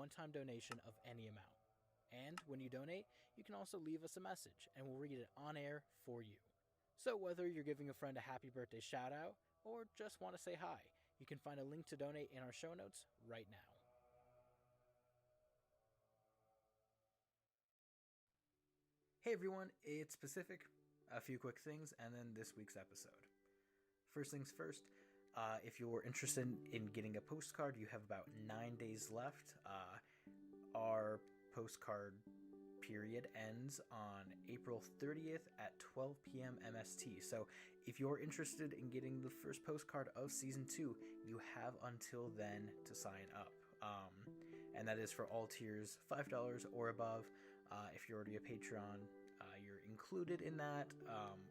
one-time donation of any amount. And when you donate, you can also leave us a message, and we'll read it on air for you. So whether you're giving a friend a happy birthday shout-out, or just want to say hi, you can find a link to donate in our show notes right now. Hey everyone, it's Pacific. A few quick things, and then this week's episode. First things first, if you're interested in getting a postcard, you have about 9 days left. Our postcard period ends on April 30th at 12 p.m. MST. So if you're interested in getting the first postcard of Season 2, you have until then to sign up. And that is for all tiers, $5 or above. If you're already a Patreon, you're included in that.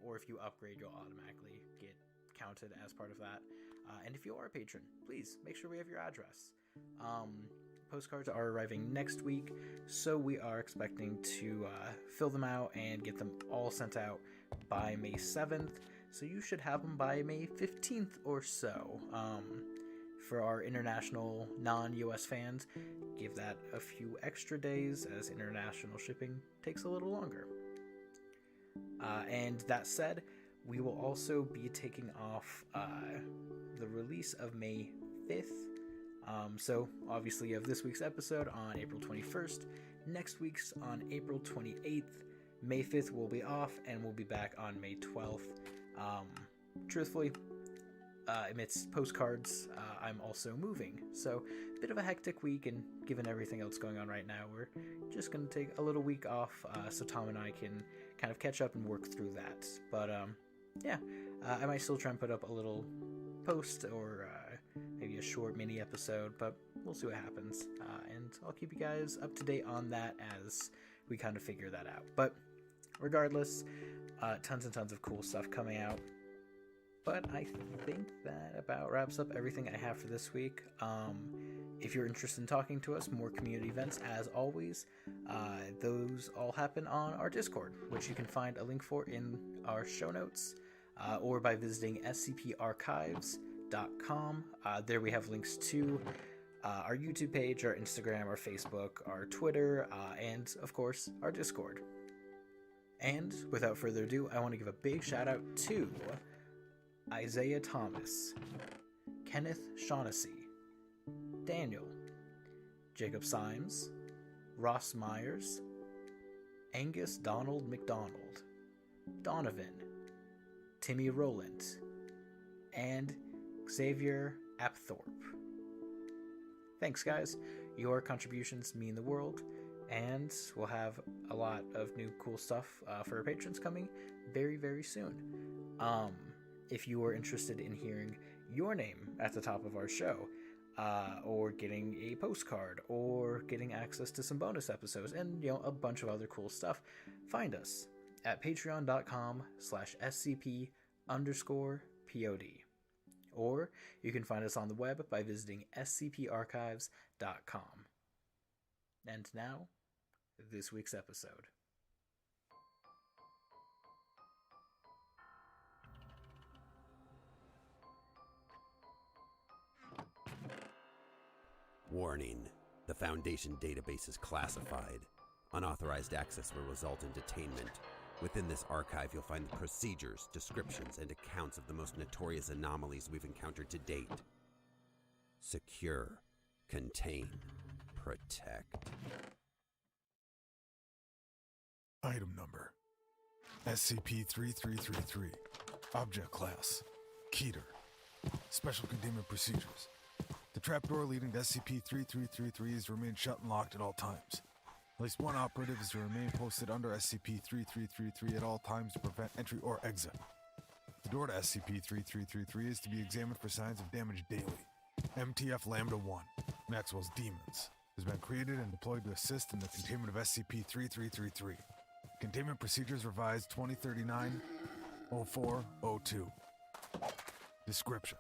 Or if you upgrade, you'll automatically get counted as part of that. And if you are a patron, please make sure we have your address. Postcards are arriving next week, so we are expecting to fill them out and get them all sent out by May 7th. So you should have them by May 15th or so. For our international non-US fans, give that a few extra days, as international shipping takes a little longer. And that said, we will also be taking off the release of May 5th. So obviously you have this week's episode on April 21st, next week's on April 28th, May 5th will be off, and we'll be back on May 12th. Truthfully, amidst postcards, I'm also moving, so a bit of a hectic week, and given everything else going on right now, we're just going to take a little week off so Tom and I can kind of catch up and work through that. But yeah, I might still try and put up a little post or maybe a short mini episode, but we'll see what happens, and I'll keep you guys up to date on that as we kind of figure that out. But regardless, tons and tons of cool stuff coming out. But I think that about wraps up everything I have for this week. If you're interested in talking to us, more community events, as always, those all happen on our Discord, which you can find a link for in our show notes, or by visiting scparchives.com. There we have links to our YouTube page, our Instagram, our Facebook, our Twitter, and, of course, our Discord. And without further ado, I want to give a big shout out to Isaiah Thomas, Kenneth Shaughnessy, Daniel, Jacob Symes, Ross Myers, Angus Donald McDonald, Donovan, Timmy Rowland, and Xavier Apthorpe. Thanks, guys. Your contributions mean the world, and we'll have a lot of new cool stuff for our patrons coming very, very soon. If you are interested in hearing your name at the top of our show, or getting a postcard, or getting access to some bonus episodes, and a bunch of other cool stuff, find us at patreon.com/scp_pod. Or you can find us on the web by visiting scparchives.com. And now, this week's episode. Warning. The Foundation database is classified. Unauthorized access will result in detainment. Within this archive, you'll find the procedures, descriptions, and accounts of the most notorious anomalies we've encountered to date. Secure, contain, protect. Item number: SCP-3333. Object Class: Keter. Special Containment Procedures: the trapdoor leading to SCP-3333 is to remain shut and locked at all times. At least one operative is to remain posted under SCP-3333 at all times to prevent entry or exit. The door to SCP-3333 is to be examined for signs of damage daily. MTF Lambda-1, Maxwell's Demons, has been created and deployed to assist in the containment of SCP-3333. Containment Procedures Revised 2039-04-02. Description: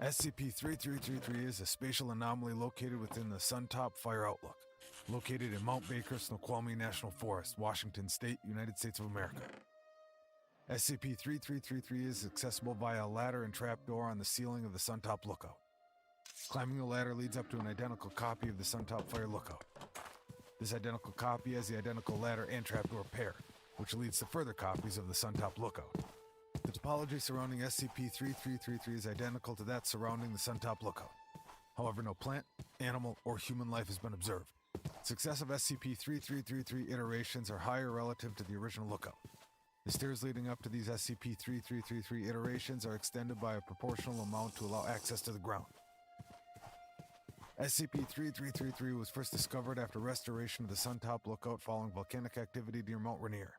SCP-3333 is a spatial anomaly located within the Suntop Fire Outlook, located in Mount Baker, Snoqualmie National Forest, Washington State, United States of America. SCP-3333 is accessible via a ladder and trapdoor on the ceiling of the Suntop Lookout. Climbing the ladder leads up to an identical copy of the Suntop Fire Lookout. This identical copy has the identical ladder and trapdoor pair, which leads to further copies of the Suntop Lookout. The topology surrounding SCP-3333 is identical to that surrounding the Suntop Lookout. However, no plant, animal, or human life has been observed. Successive SCP-3333 iterations are higher relative to the original lookout. The stairs leading up to these SCP-3333 iterations are extended by a proportional amount to allow access to the ground. SCP-3333 was first discovered after restoration of the Suntop Lookout following volcanic activity near Mount Rainier.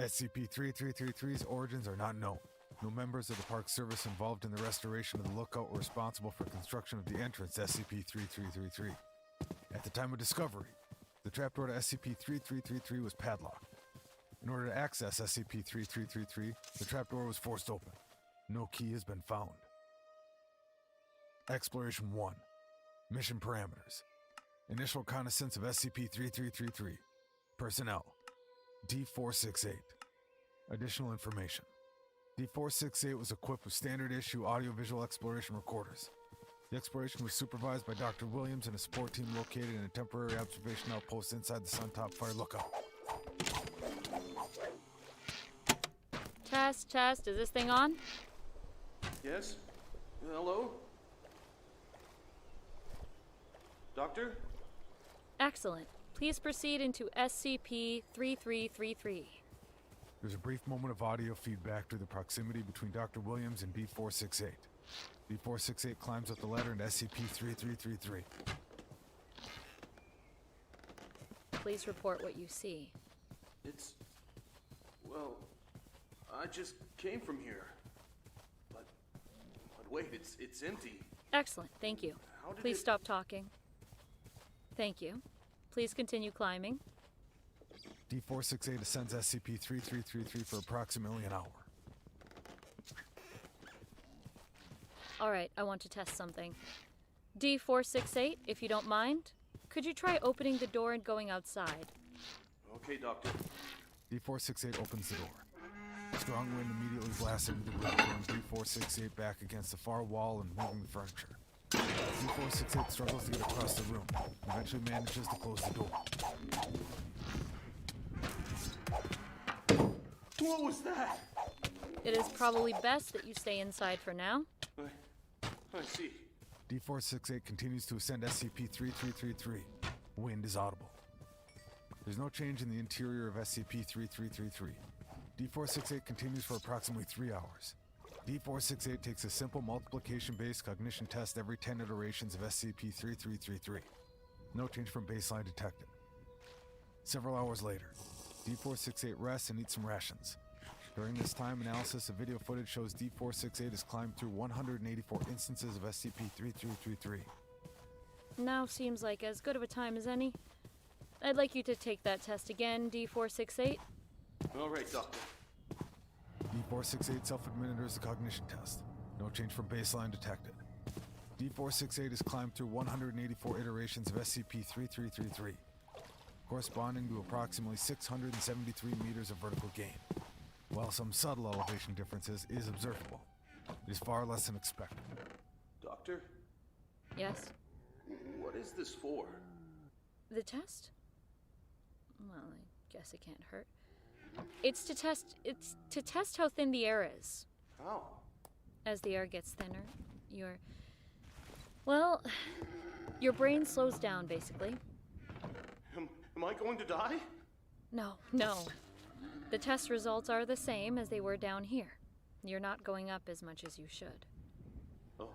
SCP-3333's origins are not known. No members of the Park Service involved in the restoration of the lookout were responsible for construction of the entrance to SCP-3333. At the time of discovery, the trapdoor to SCP-3333 was padlocked. In order to access SCP-3333, the trapdoor was forced open. No key has been found. Exploration 1. Mission parameters. Initial reconnaissance of SCP-3333. Personnel. D-468. Additional information. D-468 was equipped with standard-issue audiovisual exploration recorders. The exploration was supervised by Dr. Williams and a support team located in a temporary observation outpost inside the Suntop Fire Lookout. Test. Is this thing on? Yes? Hello? Doctor? Excellent. Please proceed into SCP-3333. There's a brief moment of audio feedback through the proximity between Dr. Williams and D-468. D-468 climbs up the ladder into SCP-3333. Please report what you see. Well, I just came from here. But wait, it's empty. Excellent, thank you. How did Please it- stop talking. Thank you. Please continue climbing. D-468 ascends SCP-3333 for approximately an hour. All right, I want to test something. D-468, if you don't mind, could you try opening the door and going outside? Okay, Doctor. D-468 opens the door. Strong wind immediately blasts into the room, throwing D-468 back against the far wall and moving the furniture. D-468 struggles to get across the room, and eventually manages to close the door. What was that? It is probably best that you stay inside for now. I see. D-468 continues to ascend SCP-3333. Wind is audible. There's no change in the interior of SCP-3333. D-468 continues for approximately 3 hours. D-468 takes a simple multiplication-based cognition test every 10 iterations of SCP-3333. No change from baseline detected. Several hours later, D-468 rests and eats some rations. During this time, analysis of video footage shows D-468 has climbed through 184 instances of SCP-3333. Now seems like as good of a time as any. I'd like you to take that test again, D-468. All right, Doctor. D-468 self-administers the cognition test. No change from baseline detected. D-468 has climbed through 184 iterations of SCP-3333, corresponding to approximately 673 meters of vertical gain. While some subtle elevation differences is observable, it is far less than expected. Doctor? Yes? What is this for? The test? Well, I guess it can't hurt. It's to test how thin the air is. How? As the air gets thinner, your brain slows down, basically. Am I going to die? No. The test results are the same as they were down here. You're not going up as much as you should. Oh.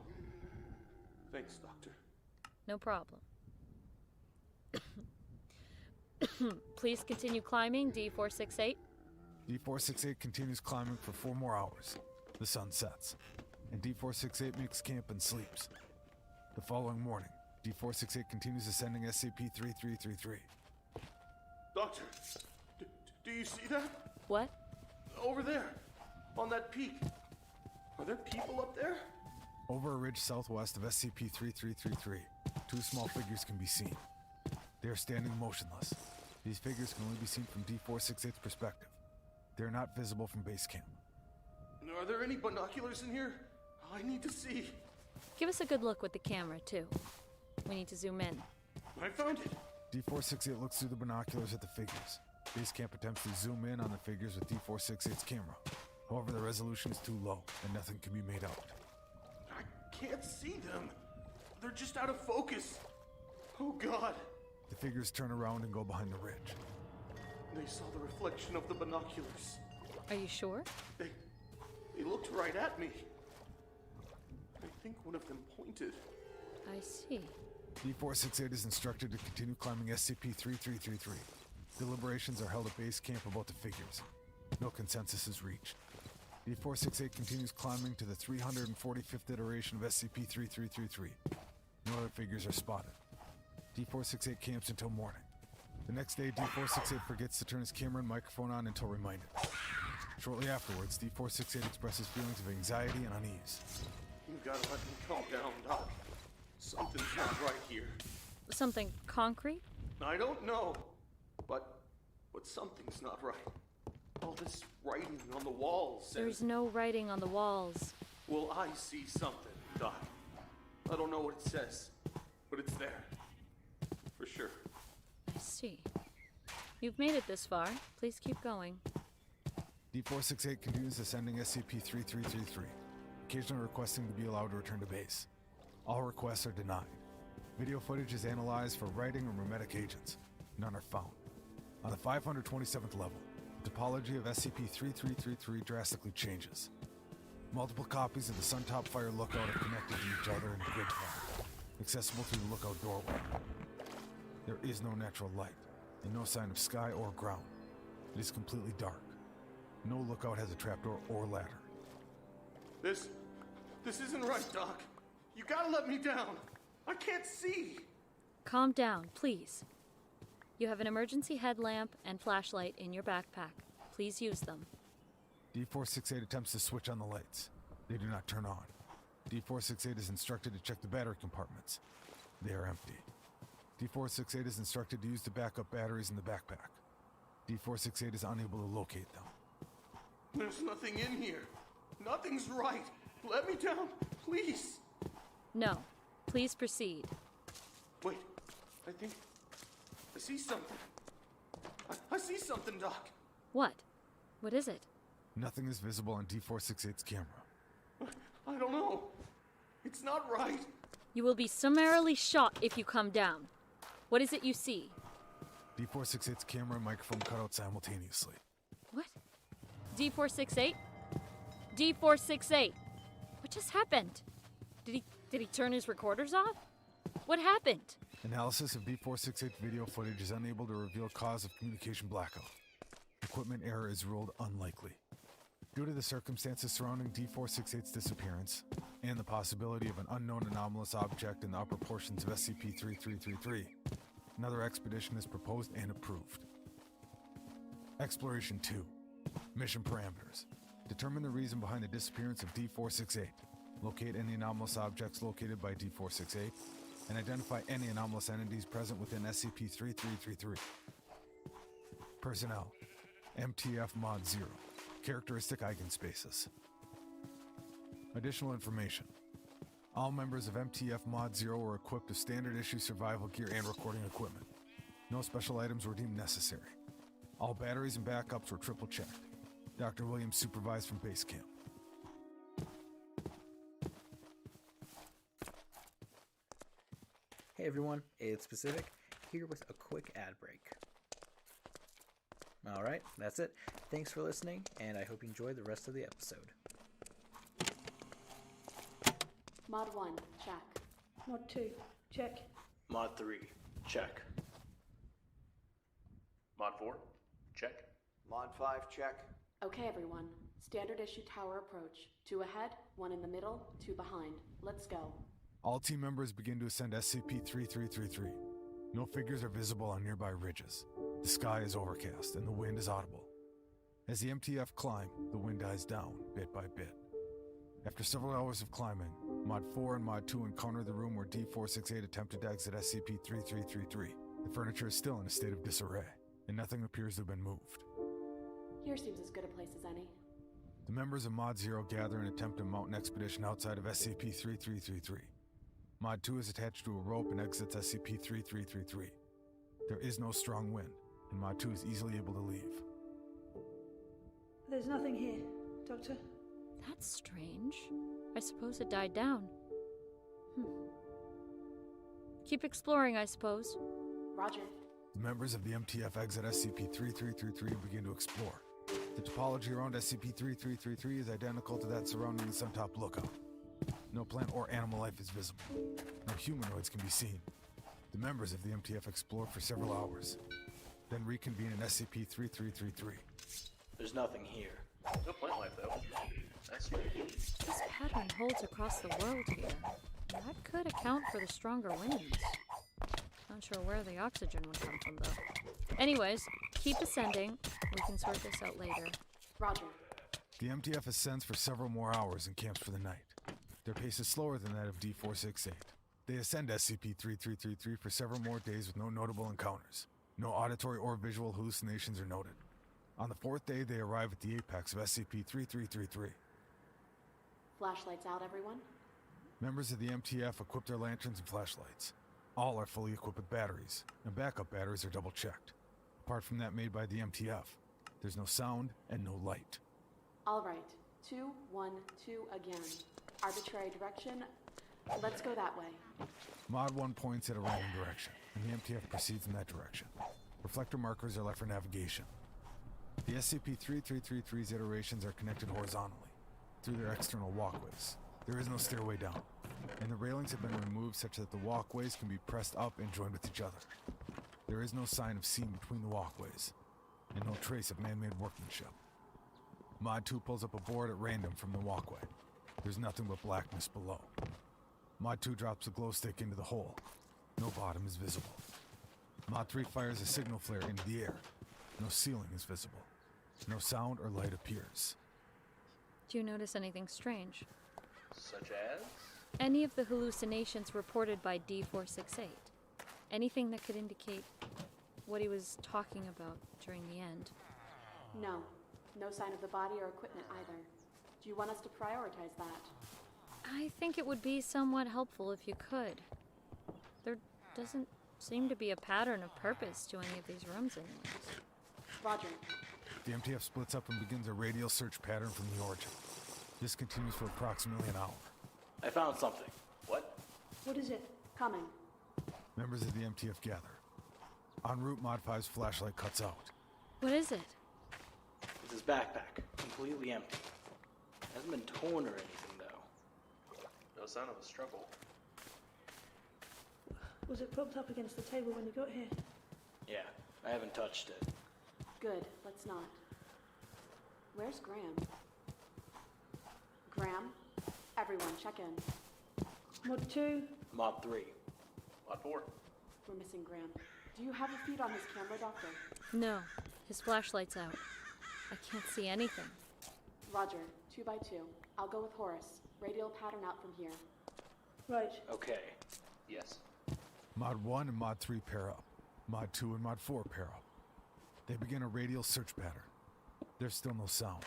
Thanks, Doctor. No problem. Please continue climbing, D-468. D-468 continues climbing for 4 more hours. The sun sets, and D-468 makes camp and sleeps. The following morning, D-468 continues ascending SCP-3333. Doctor, do you see that? What? Over there, on that peak. Are there people up there? Over a ridge southwest of SCP-3333, 2 small figures can be seen. They are standing motionless. These figures can only be seen from D-468's perspective. They are not visible from base camp. Are there any binoculars in here? I need to see. Give us a good look with the camera, too. We need to zoom in. I found it. D468 looks through the binoculars at the figures. Base camp attempts to zoom in on the figures with D468's camera. However, the resolution is too low, and nothing can be made out. I can't see them. They're just out of focus. Oh God. The figures turn around and go behind the ridge. They saw the reflection of the binoculars. Are you sure? They looked right at me. I think one of them pointed. I see. D468 is instructed to continue climbing SCP-3333. Deliberations are held at base camp about the figures. No consensus is reached. D468 continues climbing to the 345th iteration of SCP-3333. No other figures are spotted. D468 camps until morning. The next day, D468 forgets to turn his camera and microphone on until reminded. Shortly afterwards, D468 expresses feelings of anxiety and unease. You gotta let me calm down, Doc. Something's not right here. Something concrete? I don't know, but something's not right. All this writing on the walls says... There's no writing on the walls. Well, I see something, Doc. I don't know what it says, but it's there. For sure. I see. You've made it this far. Please keep going. D468 continues ascending SCP-3333, occasionally requesting to be allowed to return to base. All requests are denied. Video footage is analyzed for writing or memetic agents. None are found. On the 527th level, the topology of SCP-3333 drastically changes. Multiple copies of the Suntop Fire Lookout are connected to each other in a grid path, accessible through the lookout doorway. There is no natural light, and no sign of sky or ground. It is completely dark. No lookout has a trapdoor or ladder. This isn't right, Doc. You gotta let me down. I can't see. Calm down, please. You have an emergency headlamp and flashlight in your backpack. Please use them. D468 attempts to switch on the lights. They do not turn on. D468 is instructed to check the battery compartments. They are empty. D468 is instructed to use the backup batteries in the backpack. D468 is unable to locate them. There's nothing in here. Nothing's right. Let me down, please. No. Please proceed. Wait, I think I see something. I see something, Doc. What? What is it? Nothing is visible on D468's camera. I don't know. It's not right. You will be summarily shot if you come down. What is it you see? D468's camera and microphone cut out simultaneously. What? D468? D468! What just happened? Did he turn his recorders off? What happened? Analysis of D468 video footage is unable to reveal cause of communication blackout. Equipment error is ruled unlikely. Due to the circumstances surrounding D468's disappearance, and the possibility of an unknown anomalous object in the upper portions of SCP-3333, another expedition is proposed and approved. Exploration 2. Mission parameters. Determine the reason behind the disappearance of D468. Locate any anomalous objects located by D468, and identify any anomalous entities present within SCP-3333. Personnel. MTF Mod 0. Characteristic eigenspaces. Additional information. All members of MTF Mod 0 were equipped with standard issue survival gear and recording equipment. No special items were deemed necessary. All batteries and backups were triple checked. Dr. Williams supervised from base camp. Hey everyone, it's Pacific, here with a quick ad break. Alright, that's it. Thanks for listening, and I hope you enjoy the rest of the episode. Mod 1, check. Mod 2, check. Mod 3, check. Mod 4, check. Mod 5, check. Okay, everyone. Standard issue tower approach. 2 ahead, 1 in the middle, 2 behind. Let's go. All team members begin to ascend SCP-3333. No figures are visible on nearby ridges. The sky is overcast and the wind is audible. As the MTF climb, the wind dies down bit by bit. After several hours of climbing, Mod 4 and Mod 2 encounter the room where D468 attempted to exit SCP-3333. The furniture is still in a state of disarray, and nothing appears to have been moved. Here seems as good a place as any. The members of Mod 0 gather and attempt to mount an expedition outside of SCP-3333. Mod 2 is attached to a rope and exits SCP-3333. There is no strong wind, and Mod 2 is easily able to leave. There's nothing here, Doctor. That's strange. I suppose it died down. Keep exploring, I suppose. Roger. The members of the MTF exit SCP-3333 and begin to explore. The topology around SCP-3333 is identical to that surrounding the Suntop Lookout. No plant or animal life is visible. No humanoids can be seen. The members of the MTF explore for several hours, then reconvene in SCP-3333. There's nothing here. No plant life, though. That's strange. This pattern holds across the world here. That could account for the stronger winds. Not sure where the oxygen would come from, though. Anyways, keep ascending. We can sort this out later. Roger. The MTF ascends for several more hours and camps for the night. Their pace is slower than that of D468. They ascend SCP-3333 for several more days with no notable encounters. No auditory or visual hallucinations are noted. On the fourth day, they arrive at the apex of SCP-3333. Flashlights out, everyone? Members of the MTF equip their lanterns and flashlights. All are fully equipped with batteries, and backup batteries are double-checked. Apart from that made by the MTF, there's no sound and no light. All right. 2, 1, 2 again. Arbitrary direction. Let's go that way. Mod 1 points at a random direction, and the MTF proceeds in that direction. Reflector markers are left for navigation. The SCP-3333's iterations are connected horizontally, through their external walkways. There is no stairway down, and the railings have been removed such that the walkways can be pressed up and joined with each other. There is no sign of seam between the walkways, and no trace of man-made workmanship. Mod 2 pulls up a board at random from the walkway. There's nothing but blackness below. Mod 2 drops a glow stick into the hole. No bottom is visible. Mod 3 fires a signal flare into the air. No ceiling is visible. No sound or light appears. Do you notice anything strange? Such as? Any of the hallucinations reported by D468? Anything that could indicate what he was talking about during the end? No. No sign of the body or equipment either. Do you want us to prioritize that? I think it would be somewhat helpful if you could. There doesn't seem to be a pattern of purpose to any of these rooms anyways. Roger. The MTF splits up and begins a radial search pattern from the origin. This continues for approximately an hour. I found something. What? What is it? Coming. Members of the MTF gather. En route, Mod 5's flashlight cuts out. What is it? It's his backpack. Completely empty. Hasn't been torn or anything, though. No sign of a struggle. Was it propped up against the table when you got here? Yeah, I haven't touched it. Good. Let's not. Where's Graham? Graham? Everyone, check in. Mod 2? Mod 3. Mod 4. We're missing Graham. Do you have a feed on his camera, Doctor? No. His flashlight's out. I can't see anything. Roger. 2 by 2. I'll go with Horace. Radial pattern out from here. Right. Okay. Yes. Mod 1 and Mod 3 pair up. Mod 2 and Mod 4 pair up. They begin a radial search pattern. There's still no sound.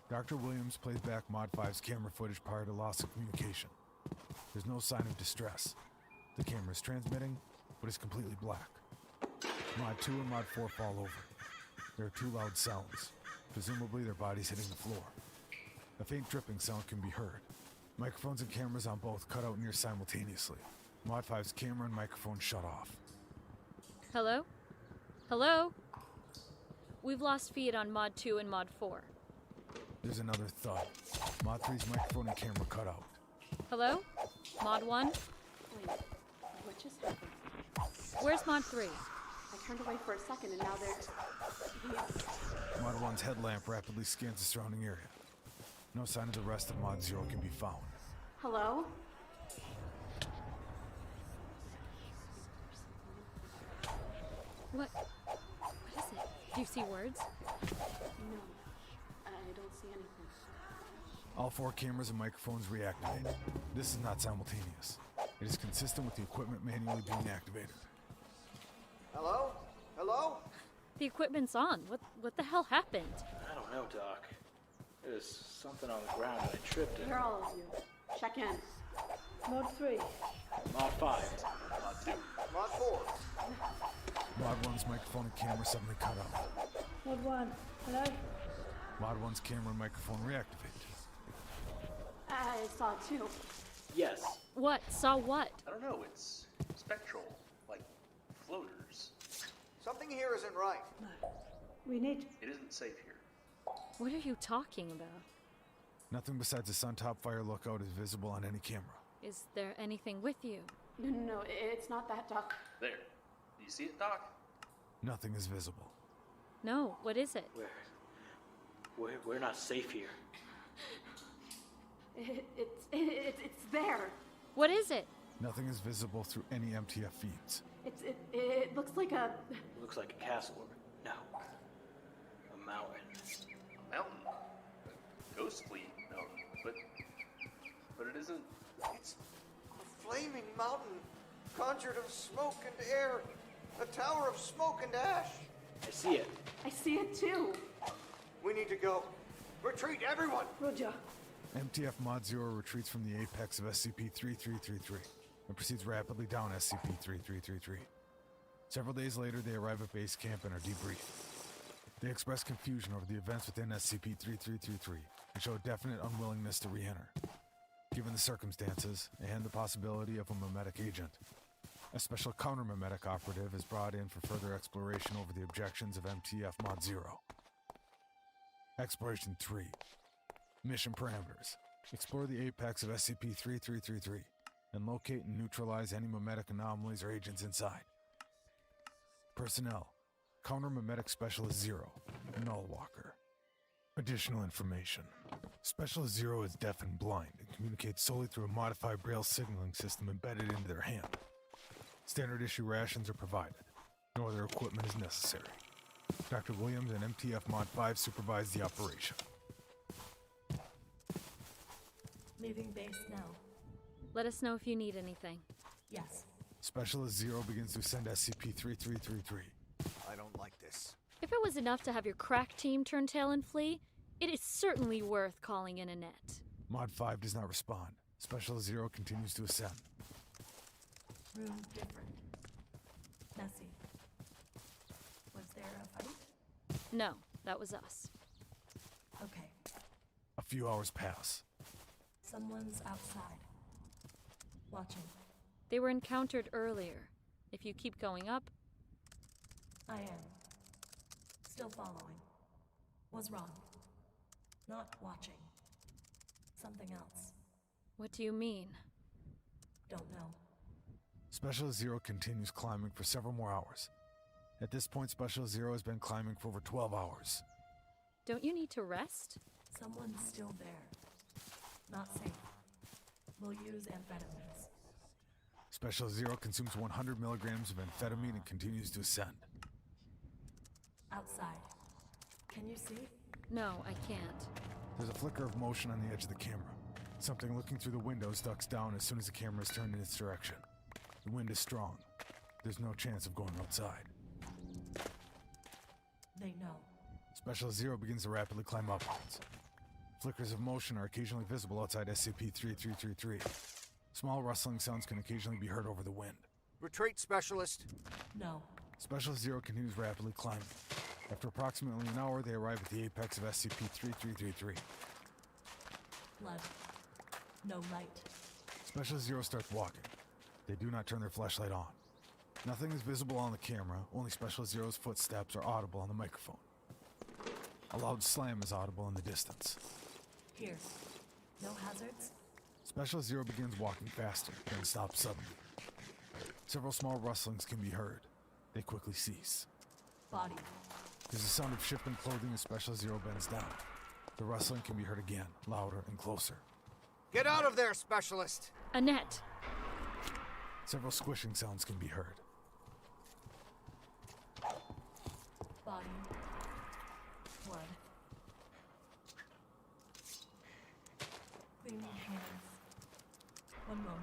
Dr. Williams plays back Mod 5's camera footage prior to loss of communication. There's no sign of distress. The camera is transmitting, but it's completely black. Mod 2 and Mod 4 fall over. There are 2 loud sounds, presumably their bodies hitting the floor. A faint dripping sound can be heard. Microphones and cameras on both cut out near simultaneously. Mod 5's camera and microphone shut off. Hello? Hello? We've lost feed on Mod 2 and Mod 4. There's another thud. Mod 3's microphone and camera cut out. Hello? Mod 1? Wait. What just happened? Where's Mod 3? I turned away for a second and now they're... Yes. Mod 1's headlamp rapidly scans the surrounding area. No sign of the rest of Mod 0 can be found. Hello? What is it? Do you see words? No. I don't see anything. All 4 cameras and microphones reactivated. This is not simultaneous. It is consistent with the equipment manually being activated. Hello? Hello? The equipment's on. What the hell happened? I don't know, Doc. There's something on the ground and I tripped it. Where are all of you? Check in. Mod 3. Mod 5. Mod 2. Mod 4. Mod 1's microphone and camera suddenly cut out. Mod 1. Hello? Mod 1's camera and microphone reactivate. I saw it too. Yes. What? Saw what? I don't know, it's spectral. Like floaters. Something here isn't right. No. We need... It isn't safe here. What are you talking about? Nothing besides the sun top fire lookout is visible on any camera. Is there anything with you? No, it's not that, Doc. There. Do you see it, Doc? Nothing is visible. No, what is it? We're not safe here. It's there. What is it? Nothing is visible through any MTF feeds. It looks like a... Looks like a castle. No. A mountain. A mountain. A ghostly mountain. But it isn't. It's a flaming mountain, conjured of smoke and air. A tower of smoke and ash. I see it. I see it too. We need to go. Retreat, everyone! Roger. MTF Mod 0 retreats from the apex of SCP-3333 and proceeds rapidly down SCP-3333. Several days later, they arrive at base camp and are debriefed. They express confusion over the events within SCP-3333 and show a definite unwillingness to re-enter. Given the circumstances and the possibility of a memetic agent, a special counter-memetic operative is brought in for further exploration over the objections of MTF Mod 0. Exploration 3. Mission parameters. Explore the apex of SCP-3333 and locate and neutralize any memetic anomalies or agents inside. Personnel. Counter-memetic Specialist 0, Null Walker. Additional information. Specialist 0 is deaf and blind and communicates solely through a modified Braille signaling system embedded into their hand. Standard issue rations are provided. No other equipment is necessary. Dr. Williams and MTF Mod 5 supervise the operation. Leaving base now. Let us know if you need anything. Yes. Specialist 0 begins to ascend SCP-3333. I don't like this. If it was enough to have your crack team turn tail and flee, it is certainly worth calling in a net. Mod 5 does not respond. Specialist 0 continues to ascend. Room different. Messy. Was there a fight? No, that was us. Okay. A few hours pass. Someone's outside. Watching. They were encountered earlier. If you keep going up... I am. Still following. Was wrong. Not watching. Something else. What do you mean? Don't know. Specialist 0 continues climbing for several more hours. At this point, Specialist 0 has been climbing for over 12 hours. Don't you need to rest? Someone's still there. Not safe. We'll use amphetamines. Specialist 0 consumes 100 milligrams of amphetamine and continues to ascend. Outside. Can you see? No, I can't. There's a flicker of motion on the edge of the camera. Something looking through the windows ducks down as soon as the camera is turned in its direction. The wind is strong. There's no chance of going outside. They know. Specialist 0 begins to rapidly climb upwards. Flickers of motion are occasionally visible outside SCP-3333. Small rustling sounds can occasionally be heard over the wind. Retreat, Specialist. No. Specialist 0 continues rapidly climbing. After approximately an hour, they arrive at the apex of SCP-3333. Blood. No light. Specialist 0 starts walking. They do not turn their flashlight on. Nothing is visible on the camera, only Specialist 0's footsteps are audible on the microphone. A loud slam is audible in the distance. Here. No hazards? Specialist 0 begins walking faster, then stops suddenly. Several small rustlings can be heard. They quickly cease. Body. There's a sound of shifting clothing as Specialist 0 bends down. The rustling can be heard again, louder and closer. Get out of there, Specialist! Annette! Several squishing sounds can be heard. Body. Blood. Clean hands. One moment.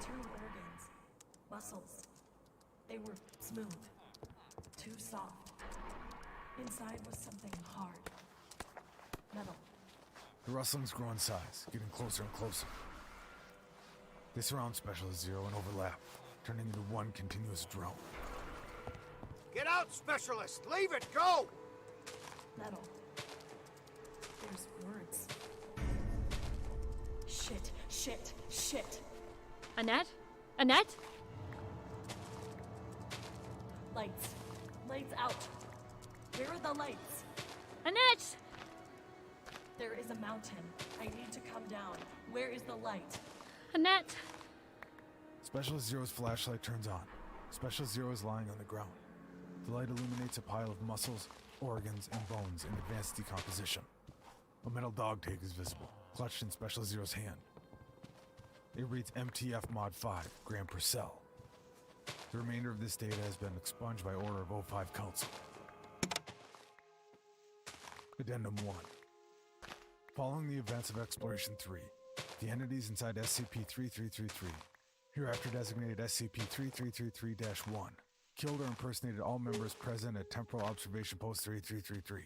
two organs. Muscles. They were smooth. Too soft. Inside was something hard. Metal. The rustlings grow in size, getting closer and closer. They surround Specialist Zero and overlap, turning into one continuous drone. Get out, Specialist! Leave it! Go! Metal. There's words. Shit, shit, shit. Annette? Annette? Lights. Lights out. Where are the lights? Annette! There is a mountain. I need to come down. Where is the light? Annette! Specialist Zero's flashlight turns on. Specialist Zero is lying on the ground. The light illuminates a pile of muscles, organs, and bones in advanced decomposition. A metal dog tag is visible, clutched in Specialist Zero's hand. It reads MTF Mod 5, gram per cell. The remainder of this data has been expunged by order of O5 Council. Addendum 1. Following the events of Exploration 3, the entities inside SCP-3333, hereafter designated SCP-3333-1, killed or impersonated all members present at Temporal Observation Post 3333.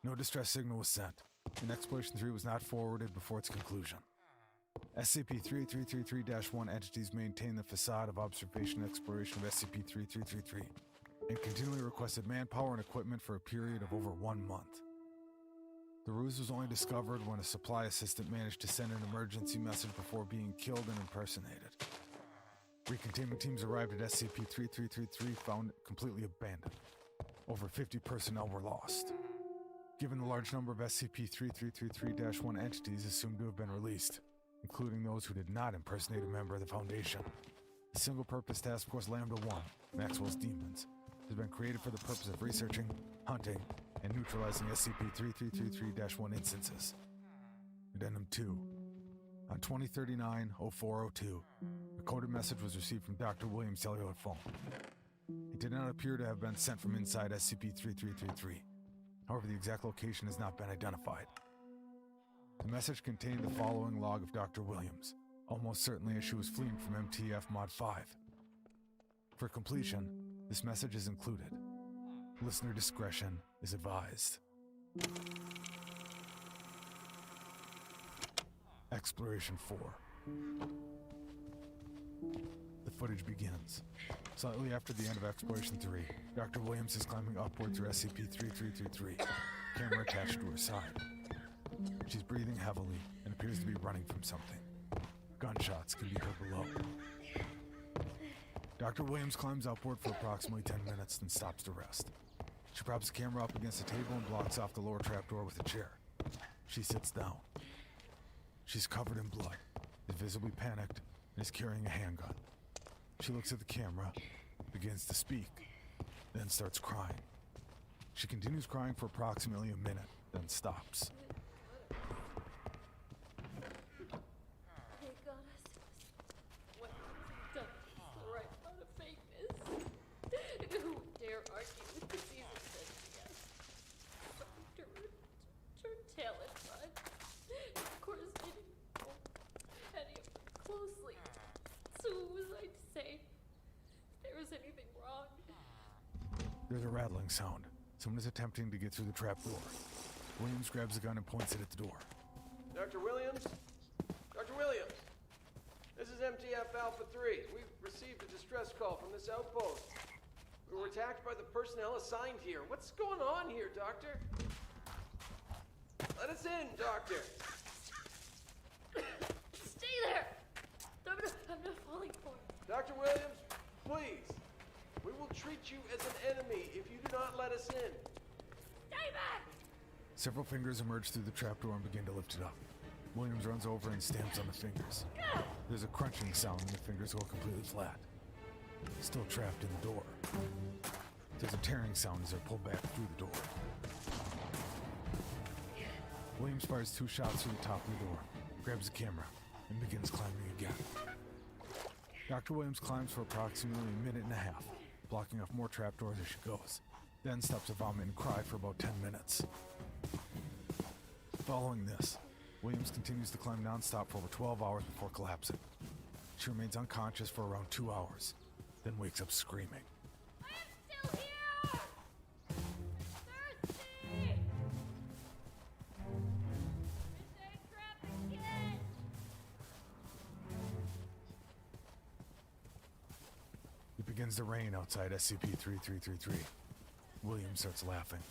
No distress signal was sent, and Exploration 3 was not forwarded before its conclusion. SCP-3333-1 entities maintain the facade of observation and exploration of SCP-3333, and continually requested manpower and equipment for a period of over 1 month. The ruse was only discovered when a supply assistant managed to send an emergency message before being killed and impersonated. Recontainment teams arrived at SCP-3333, found it completely abandoned. Over 50 personnel were lost. Given the large number of SCP-3333-1 entities assumed to have been released, including those who did not impersonate a member of the Foundation, the Single-Purpose Task Force Lambda-1, Maxwell's Demons, has been created for the purpose of researching, hunting, and neutralizing SCP-3333-1 instances. Addendum 2. On 2039-0402, a coded message was received from Dr. Williams' cellular phone. It did not appear to have been sent from inside SCP-3333. However, the exact location has not been identified. The message contained the following log of Dr. Williams, almost certainly as she was fleeing from MTF Mod 5. For completion, this message is included. Listener discretion is advised. Exploration 4. The footage begins. Slightly after the end of Exploration 3, Dr. Williams is climbing upward through SCP-3333, camera attached to her side. She's breathing heavily and appears to be running from something. Gunshots can be heard below. Dr. Williams climbs upward for approximately 10 minutes, then stops to rest. She props the camera up against a table and blocks off the lower trapdoor with a chair. She sits down. She's covered in blood, is visibly panicked, and is carrying a handgun. She looks at the camera, begins to speak, then starts crying. She continues crying for approximately a minute, then stops. They got us. What we've done is the right amount of fakeness. Who would dare argue with diseases that yes, Dr. Talent, but of course didn't know any of them closely. So who was I to say if there was anything wrong? There's a rattling sound. Someone is attempting to get through the trapdoor. Williams grabs a gun and points it at the door. Dr. Williams? Dr. Williams! This is MTF Alpha 3. We've received a distress call from this outpost. We were attacked by the personnel assigned here. What's going on here, Doctor? Let us in, Doctor! Stay there! I'm not falling for it. Dr. Williams, please. We will treat you as an enemy if you do not let us in. Stay back! Several fingers emerge through the trapdoor and begin to lift it up. Williams runs over and stamps on the fingers. There's a crunching sound and the fingers go completely flat. Still trapped in the door. There's a tearing sound as they're pulled back through the door. Williams fires 2 shots through the top of the door, grabs the camera, and begins climbing again. Dr. Williams climbs for approximately a minute and a half, blocking off more trapdoors as she goes, then stops to vomit and cry for about 10 minutes. Following this, Williams continues to climb non-stop for over 12 hours before collapsing. She remains unconscious for around 2 hours, then wakes up screaming. I am still here! Thirsty! They trapped the kid! It begins to rain outside SCP-3333. Williams starts laughing.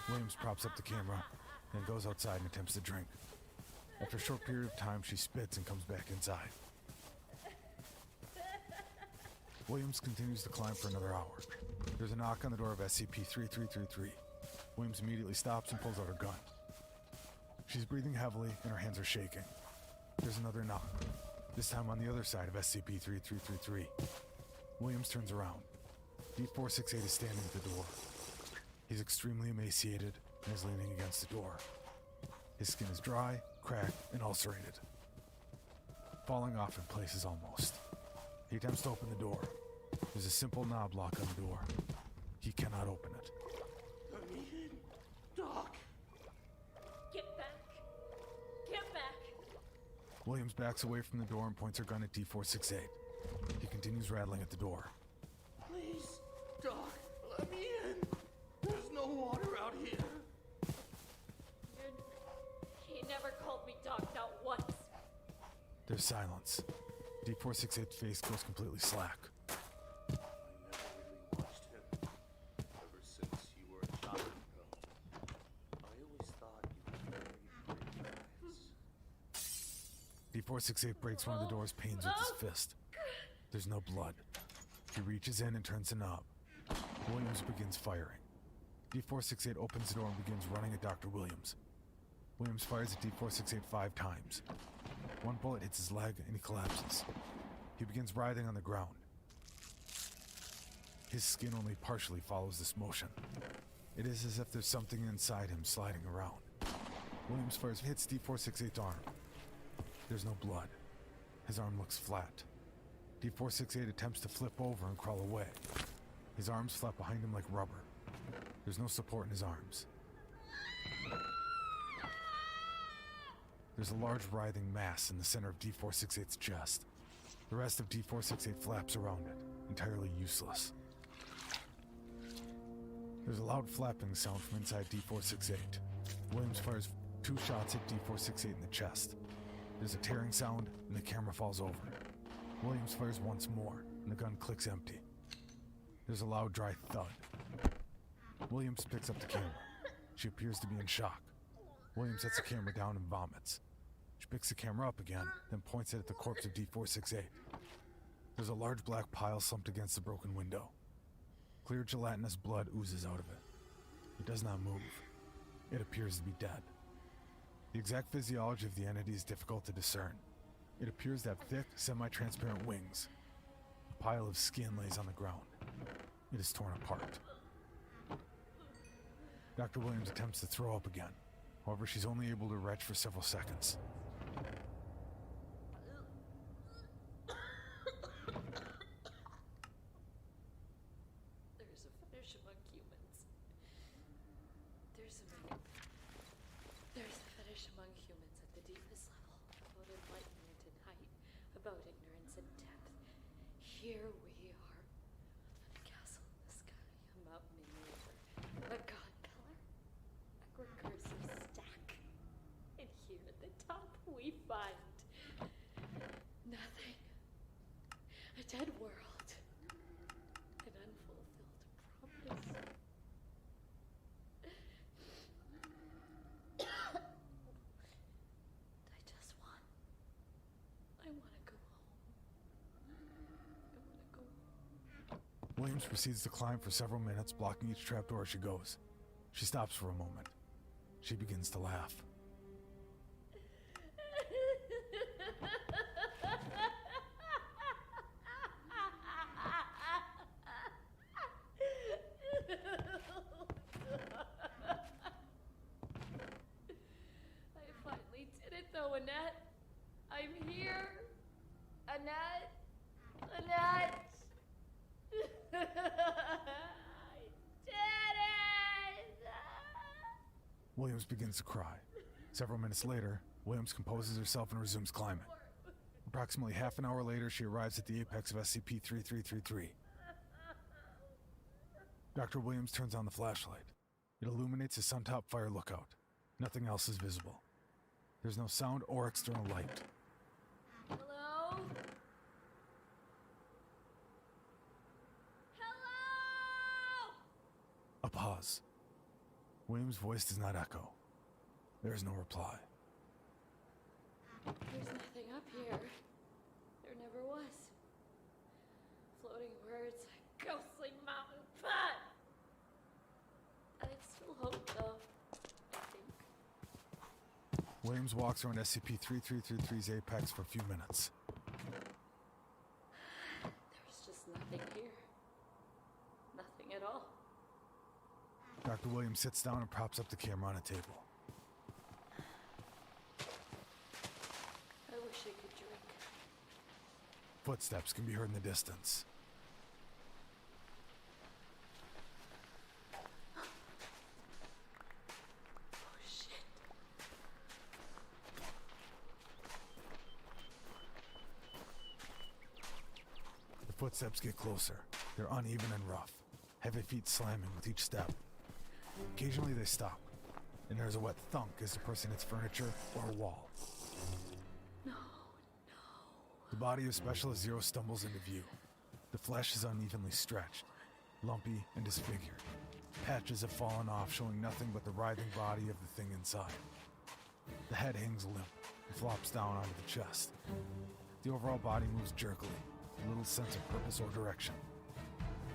Williams props up the camera, then goes outside and attempts to drink. After a short period of time, she spits and comes back inside. Williams continues to climb for another hour. There's a knock on the door of SCP-3333. Williams immediately stops and pulls out her gun. She's breathing heavily and her hands are shaking. There's another knock, this time on the other side of SCP-3333. Williams turns around. D468 is standing at the door. He's extremely emaciated and is leaning against the door. His skin is dry, cracked, and ulcerated. Falling off in places almost. He attempts to open the door. There's a simple knob lock on the door. He cannot open it. Let me in. Doc. Get back! Get back! Williams backs away from the door and points her gun at D468. He continues rattling at the door. Please, Doc, let me in. There's no water out here. He never called me dog, not once. There's silence. D468's face goes completely slack. I never really watched him ever since you were a child. I always thought you were very nice. D468 breaks one of the door's panes with his fist. There's no blood. He reaches in and turns the knob. Williams begins firing. D468 opens the door and begins running at Dr. Williams. Williams fires at D468 5 times. One bullet hits his leg and he collapses. He begins writhing on the ground. His skin only partially follows this motion. It is as if there's something inside him sliding around. Williams fires hits D468's arm. There's no blood. His arm looks flat. D468 attempts to flip over and crawl away. His arms flap behind him like rubber. There's no support in his arms. There's a large writhing mass in the center of D468's chest. The rest of D468 flaps around it, entirely useless. There's a loud flapping sound from inside D468. Williams fires 2 shots at D468 in the chest. There's a tearing sound, and the camera falls over. Williams fires once more, and the gun clicks empty. There's a loud, dry thud. Williams picks up the camera. She appears to be in shock. Williams sets the camera down and vomits. She picks the camera up again, then points it at the corpse of D468. There's a large black pile slumped against the broken window. Clear gelatinous blood oozes out of it. It does not move. It appears to be dead. The exact physiology of the entity is difficult to discern. It appears to have thick, semi-transparent wings. A pile of skin lays on the ground. It is torn apart. Dr. Williams attempts to throw up again. However, she's only able to retch for several seconds. There's a fetish among humans. There's a fetish among humans at the deepest level about enlightenment and height, about ignorance and depth. Here we are, on a castle in the sky, a mountain in the river, a god pillar, a recursive stack. And here at the top we find nothing. A dead world. An unfulfilled promise. I want to go home. I want to go home. Williams proceeds to climb for several minutes, blocking each trapdoor as she goes. She stops for a moment. She begins to laugh. I finally did it though, Annette. I'm here. Annette. Annette. I did it. Williams begins to cry. Several minutes later, Williams composes herself and resumes climbing. Approximately half an hour later, she arrives at the apex of SCP-3333. Dr. Williams turns on the flashlight. It illuminates a Suntop fire lookout. Nothing else is visible. There's no sound or external light. Hello? Hello? A pause. Williams' voice does not echo. There is no reply. There's nothing up here. There never was. Floating words like ghostly mountain fun. I still hope, though. I think. Williams walks around SCP-3333's apex for a few minutes. There's just nothing here. Nothing at all. Dr. Williams sits down and props up the camera on a table. I wish I could drink. Footsteps can be heard in the distance. Oh, shit. The footsteps get closer. They're uneven and rough, heavy feet slamming with each step. Occasionally they stop, and there's a wet thunk as the person hits furniture or a wall. No. The body of Specialist Zero stumbles into view. The flesh is unevenly stretched, lumpy and disfigured. Patches have fallen off, showing nothing but the writhing body of the thing inside. The head hangs limp and flops down onto the chest. The overall body moves jerkily, with little sense of purpose or direction.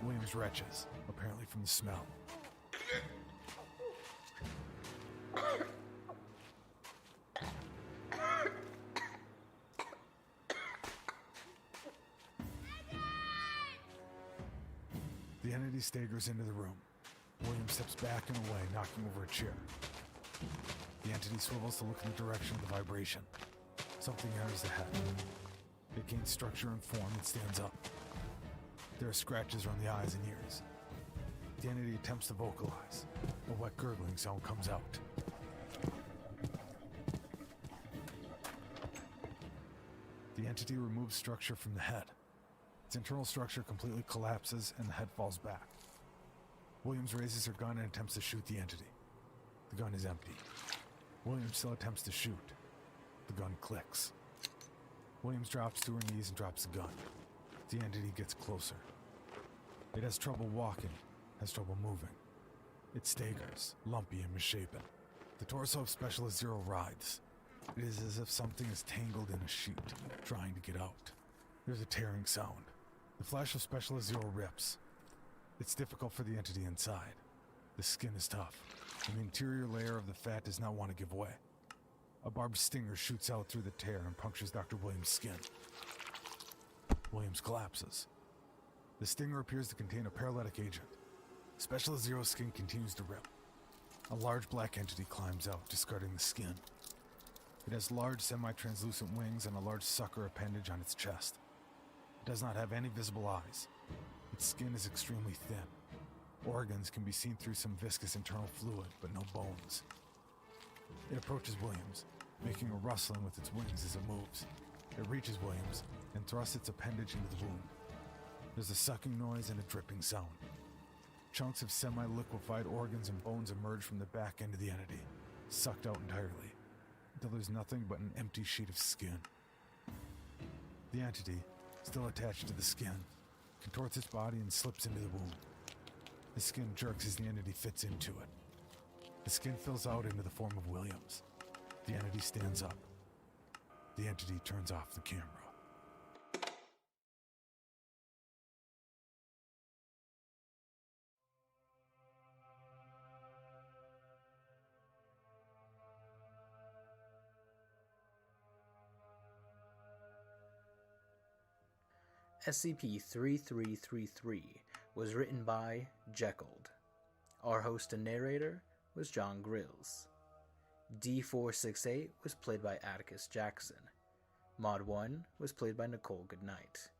Williams retches, apparently from the smell. The entity staggers into the room. Williams steps back and away, knocking over a chair. The entity swivels to look in the direction of the vibration. Something enters the head. It gains structure and form and stands up. There are scratches around the eyes and ears. The entity attempts to vocalize. A wet gurgling sound comes out. The entity removes structure from the head. Its internal structure completely collapses and the head falls back. Williams raises her gun and attempts to shoot the entity. The gun is empty. Williams still attempts to shoot. The gun clicks. Williams drops to her knees and drops the gun. The entity gets closer. It has trouble walking, has trouble moving. It staggers, lumpy and misshapen. The torso of Specialist Zero writhes. It is as if something is tangled in a sheet, trying to get out. There's a tearing sound. The flesh of Specialist Zero rips. It's difficult for the entity inside. The skin is tough, and the interior layer of the fat does not want to give way. A barbed stinger shoots out through the tear and punctures Dr. Williams' skin. Williams collapses. The stinger appears to contain a paralytic agent. Specialist Zero's skin continues to rip. A large black entity climbs out, discarding the skin. It has large semi-translucent wings and a large sucker appendage on its chest. It does not have any visible eyes. Its skin is extremely thin. Organs can be seen through some viscous internal fluid, but no bones. It approaches Williams, making a rustling with its wings as it moves. It reaches Williams and thrusts its appendage into the wound. There's a sucking noise and a dripping sound. Chunks of semi-liquefied organs and bones emerge from the back end of the entity, sucked out entirely, until there's nothing but an empty sheet of skin. The entity, still attached to the skin, contorts its body and slips into the wound. The skin jerks as the entity fits into it. The skin fills out into the form of Williams. The entity stands up. The entity turns off the camera. SCP-3333 was written by Jekylled. Our host and narrator was John Grills. D468 was played by Atticus Jackson. Mod 1 was played by Nicole Goodnight.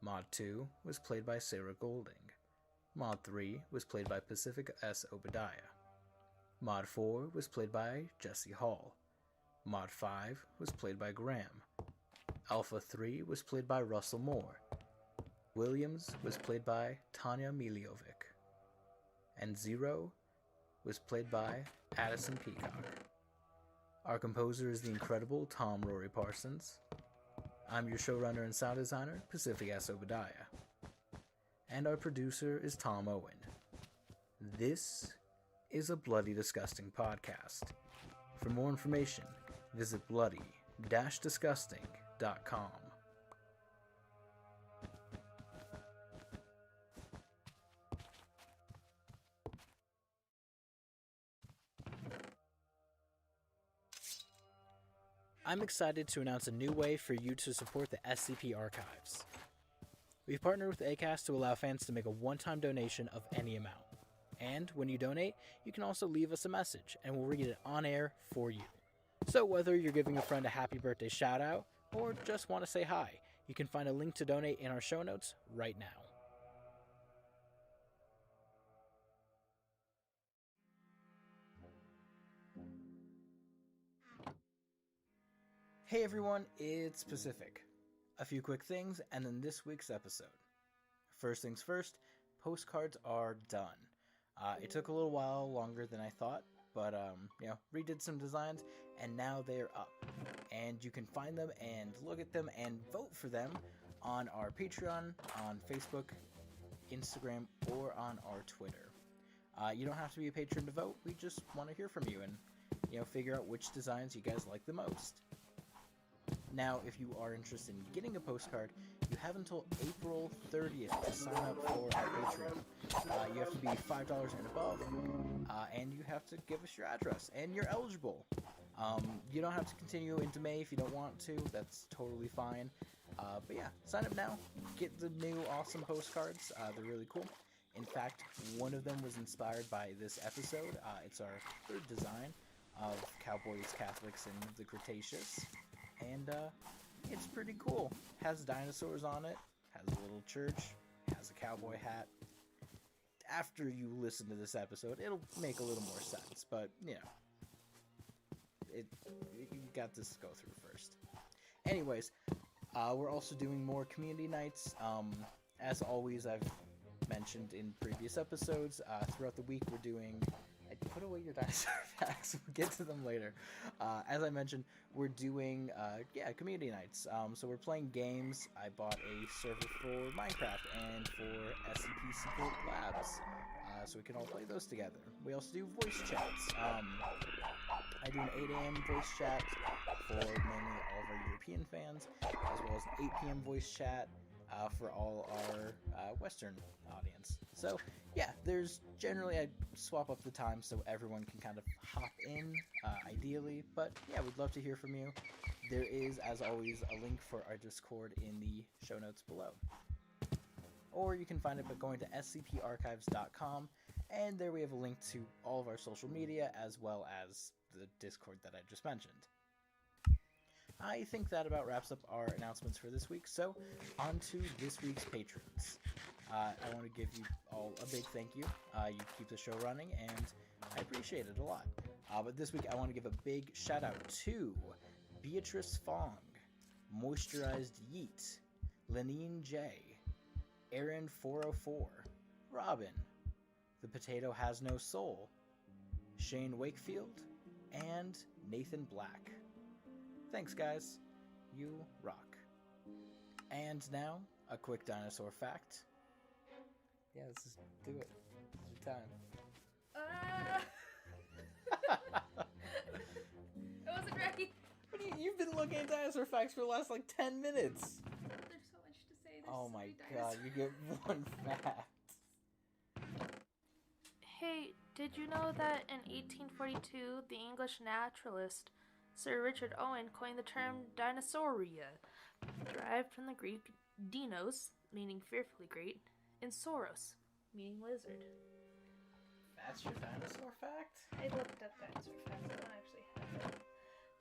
Mod 2 was played by Sarah Golding. Mod 3 was played by Pacific S. Obadiah. Mod 4 was played by Jesse Hall. Mod 5 was played by Graham. Alpha 3 was played by Russell Moore. Williams was played by Tanya Miljovic. And Zero was played by Addison Peacock. Our composer is the incredible Tom Rory Parsons. I'm your showrunner and sound designer, Pacific S. Obadiah. And our producer is Tom Owen. This is a Bloody Disgusting podcast. For more information, visit bloody-disgusting.com. I'm excited to announce a new way for you to support the SCP Archives. We've partnered with ACAST to allow fans to make a one-time donation of any amount. And when you donate, you can also leave us a message, and we'll read it on air for you. So whether you're giving a friend a happy birthday shout-out, or just want to say hi, you can find a link to donate in our show notes right now. Hey everyone, it's Pacific. A few quick things, and then this week's episode. First things first, postcards are done. It took a little while longer than I thought, but redid some designs, and now they're up. And you can find them and look at them and vote for them on our Patreon, on Facebook, Instagram, or on our Twitter. You don't have to be a patron to vote. We just want to hear from you and figure out which designs you guys like the most. Now, if you are interested in getting a postcard, you have until April 30th to sign up for our Patreon. You have to be $5 and above, and you have to give us your address, and you're eligible. You don't have to continue into May if you don't want to. That's totally fine. But yeah, sign up now. Get the new awesome postcards. They're really cool. In fact, one of them was inspired by this episode. It's our third design of cowboys, Catholics, and the Cretaceous. And it's pretty cool. Has dinosaurs on it, has a little church, has a cowboy hat. After you listen to this episode, it'll make a little more sense, but you got this to go through first. Anyways, we're also doing more community nights. As always, I've mentioned in previous episodes, throughout the week we're doing... Put away your dinosaur facts. We'll get to them later. As I mentioned, we're doing community nights. So we're playing games. I bought a server for Minecraft and for SCP Support Labs, so we can all play those together. We also do voice chats. I do an 8 a.m. voice chat for mainly all of our European fans, as well as an 8 p.m. voice chat for all our Western audience. So yeah, there's generally, I swap up the time so everyone can kind of hop in, ideally, but yeah, we'd love to hear from you. There is, as always, a link for our Discord in the show notes below. Or you can find it by going to scparchives.com, and there we have a link to all of our social media, as well as the Discord that I just mentioned. I think that about wraps up our announcements for this week, so on to this week's patrons. I want to give you all a big thank you. You keep the show running, and I appreciate it a lot. But this week I want to give a big shout out to Beatrice Fong, Moisturized Yeet, Lenine J, Aaron 404, Robin, The Potato Has No Soul, Shane Wakefield, and Nathan Black. Thanks, guys. You rock. And now, a quick dinosaur fact. Yeah, let's just do it. It's your time. I wasn't ready. You've been looking at dinosaur facts for the last, 10 minutes. There's so much to say. There's Oh so my many god, dinosaurs. you get one fact. Hey, did you know that in 1842, the English naturalist Sir Richard Owen coined the term dinosauria, derived from the Greek dinos, meaning fearfully great, and sauros, meaning lizard. That's your dinosaur fact? I looked up dinosaur facts. I don't actually have it.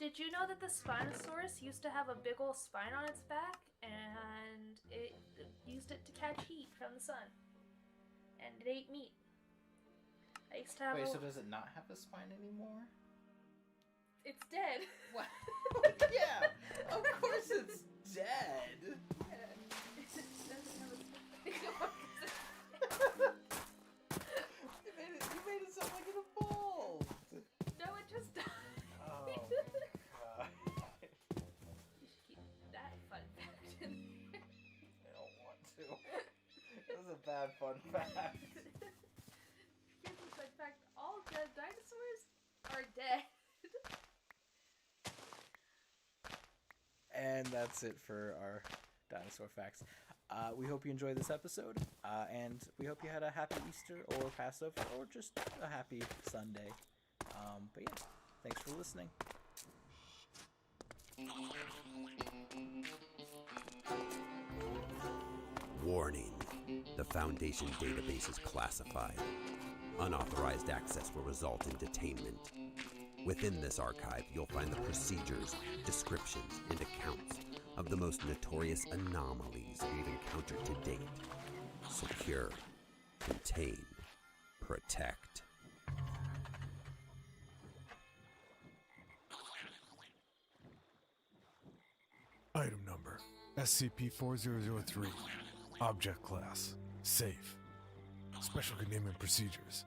Did you know that the Spinosaurus used to have a big ol' spine on its back, and it used it to catch heat from the sun, and it ate meat? I used to have Wait, so does it not have a spine anymore? It's dead. What? Yeah, of course it's dead. You made it sound like it evolved. No, it just died. Oh, God. You should keep that fun fact in there. I don't want to. That was a bad fun fact. Here's the fun fact. All dead dinosaurs are dead. And that's it for our dinosaur facts. We hope you enjoyed this episode, and we hope you had a happy Easter or Passover or just a happy Sunday. But yeah, thanks for listening. Warning. The Foundation database is classified. Unauthorized access will result in detainment. Within this archive, you'll find the procedures, descriptions, and accounts of the most notorious anomalies we've encountered to date. Secure, contain, protect. Item number SCP-4003. Object class Safe. Special containment procedures.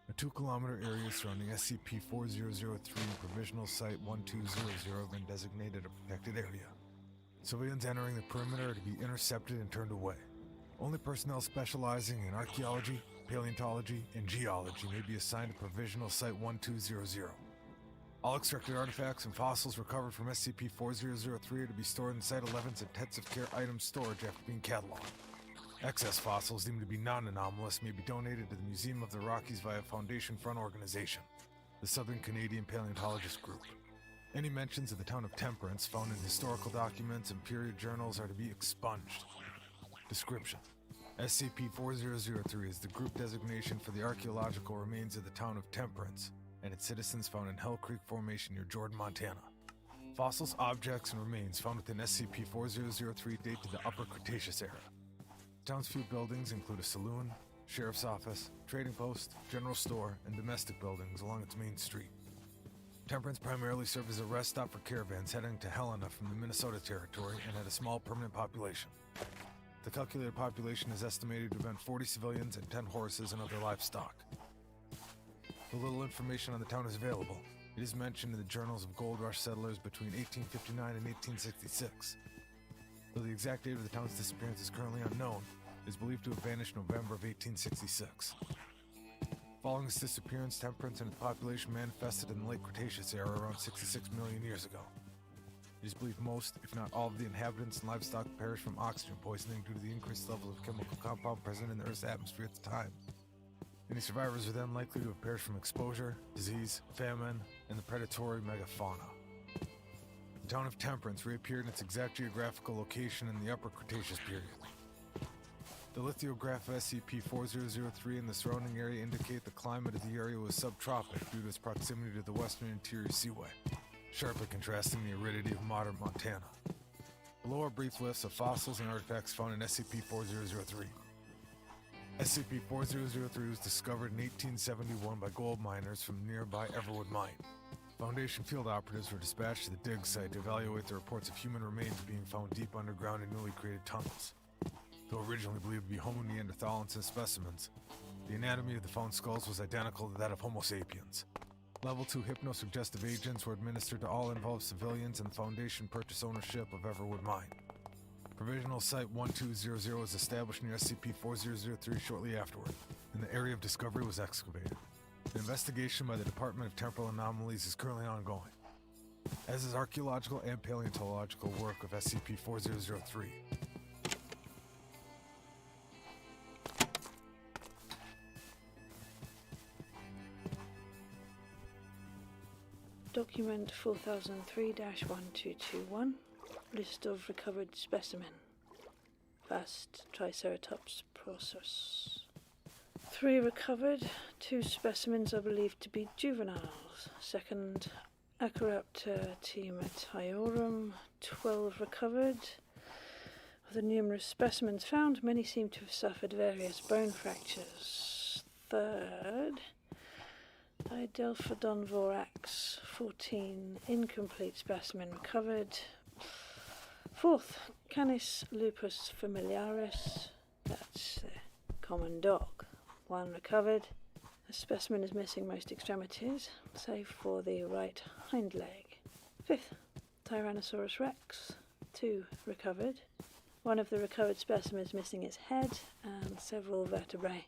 A 2-kilometer area surrounding SCP-4003 and Provisional Site 1200 have been designated a protected area. Civilians entering the perimeter are to be intercepted and turned away. Only personnel specializing in archaeology, paleontology, and geology may be assigned to Provisional Site 1200. All extracted artifacts and fossils recovered from SCP-4003 are to be stored in Site 11's intensive care items storage after being cataloged. Excess fossils deemed to be non-anomalous may be donated to the Museum of the Rockies via Foundation Front Organization, the Southern Canadian Paleontologist Group. Any mentions of the town of Temperance found in historical documents and period journals are to be expunged. Description: SCP-4003 is the group designation for the archaeological remains of the town of Temperance and its citizens found in Hell Creek Formation near Jordan, Montana. Fossils, objects, and remains found within SCP-4003 date to the Upper Cretaceous era. The town's few buildings include a saloon, sheriff's office, trading post, general store, and domestic buildings along its main street. Temperance primarily served as a rest stop for caravans heading to Helena from the Minnesota Territory and had a small permanent population. The calculated population is estimated to have been 40 civilians and 10 horses and other livestock. Though little information on the town is available, it is mentioned in the journals of gold rush settlers between 1859 and 1866. Though the exact date of the town's disappearance is currently unknown, it is believed to have vanished November of 1866. Following its disappearance, Temperance and its population manifested in the late Cretaceous era around 66 million years ago. It is believed most, if not all, of the inhabitants and livestock perished from oxygen poisoning due to the increased levels of chemical compound present in the Earth's atmosphere at the time. Any survivors are then likely to have perished from exposure, disease, famine, and the predatory megafauna. The town of Temperance reappeared in its exact geographical location in the Upper Cretaceous period. The lithograph of SCP-4003 and the surrounding area indicate the climate of the area was subtropic due to its proximity to the western interior seaway, sharply contrasting the aridity of modern Montana. Below are brief lists of fossils and artifacts found in SCP-4003. SCP-4003 was discovered in 1871 by gold miners from nearby Everwood Mine. Foundation field operatives were dispatched to the dig site to evaluate the reports of human remains being found deep underground in newly created tunnels. Though originally believed to be Homo neanderthalensis specimens, the anatomy of the found skulls was identical to that of Homo sapiens. Level 2 hypnosuggestive agents were administered to all involved civilians, and the Foundation purchased ownership of Everwood Mine. Provisional Site 1200 was established near SCP-4003 shortly afterward, and the area of discovery was excavated. The investigation by the Department of Temporal Anomalies is currently ongoing, as is archaeological and paleontological work of SCP-4003. Document 4003-1221. List of recovered specimen. Vast Triceratops process. 3 recovered. 2 specimens are believed to be juveniles. Second, Acaraptor tematiorum. 12 recovered. Of the numerous specimens found, many seem to have suffered various bone fractures. Third, Didelphodon vorax. 14 incomplete specimen recovered. Fourth, Canis lupus familiaris. That's the common dog. 1 recovered. The specimen is missing most extremities, save for the right hind leg. Fifth, Tyrannosaurus rex. 2 recovered. One of the recovered specimens missing its head and several vertebrae.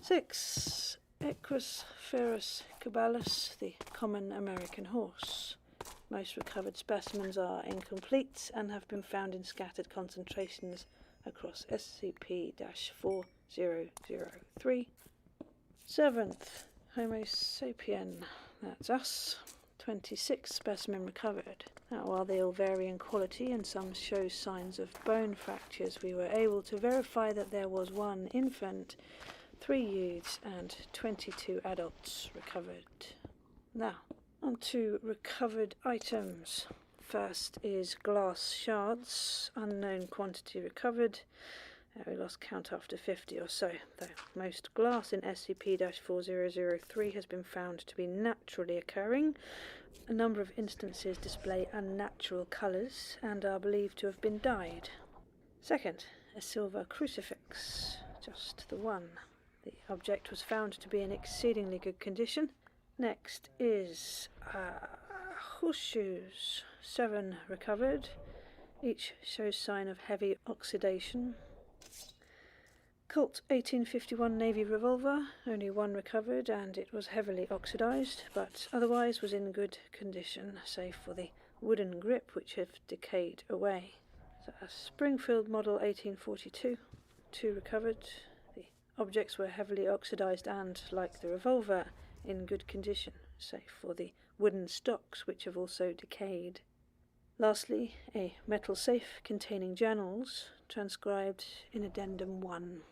6. Equus ferus cabalus, the common American horse. Most recovered specimens are incomplete and have been found in scattered concentrations across SCP-4003. 7th, Homo sapien, that's us. 26 specimen recovered. Now, while they all vary in quality and some show signs of bone fractures, we were able to verify that there was 1 infant, 3 youths, and 22 adults recovered. Now, on to recovered items. First is glass shards, unknown quantity recovered. We lost count after 50 or so, though most glass in SCP-4003 has been found to be naturally occurring. A number of instances display unnatural colours and are believed to have been dyed. Second, a silver crucifix, just the one. The object was found to be in exceedingly good condition. Next is horseshoes, 7 recovered. Each shows sign of heavy oxidation. Colt 1851 Navy revolver, only 1 recovered, and it was heavily oxidized, but otherwise was in good condition, save for the wooden grip which had decayed away. So a Springfield model 1842, 2 recovered. The objects were heavily oxidized and, like the revolver, in good condition, save for the wooden stocks which have also decayed. Lastly, a metal safe containing journals, transcribed in Addendum 1.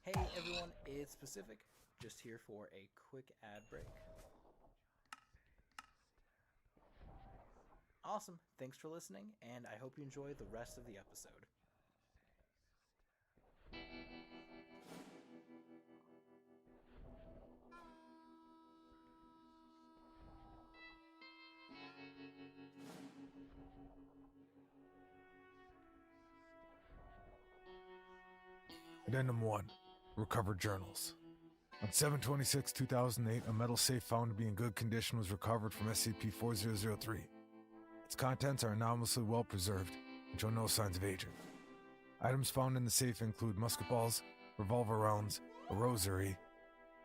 Hey everyone, it's Pacific, just here for a quick ad break. Awesome, thanks for listening, and I hope you enjoy the rest of the episode. Addendum 1. Recovered journals. On 7/26/2008, a metal safe found to be in good condition was recovered from SCP-4003. Its contents are anomalously well preserved and show no signs of aging. Items found in the safe include musket balls, revolver rounds, a rosary,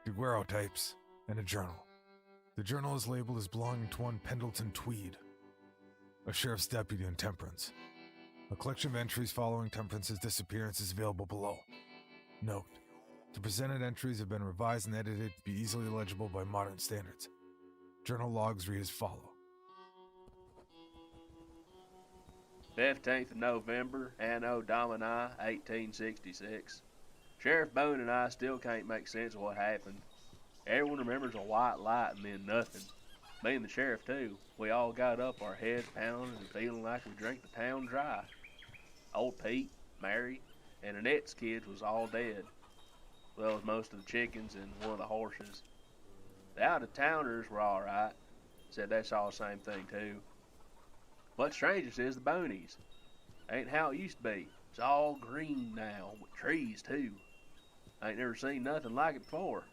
daguerreotypes, and a journal. The journal is labeled as belonging to one Pendleton Tweed, a sheriff's deputy in Temperance. A collection of entries following Temperance's disappearance is available below. Note: the presented entries have been revised and edited to be easily legible by modern standards. Journal logs read as follow. 15th of November, Anno Domini, 1866. Sheriff Boone and I still can't make sense of what happened. Everyone remembers a white light and then nothing. Me and the sheriff too. We all got up, our heads pounding and feeling like we drank the town dry. Old Pete, Mary, and Annette's kids was all dead, as well as most of the chickens and one of the horses. The out-of-towners were all right, said they saw the same thing too. What's strangest is the boonies. Ain't how it used to be. It's all green now, with trees too. I ain't never seen nothing like it before.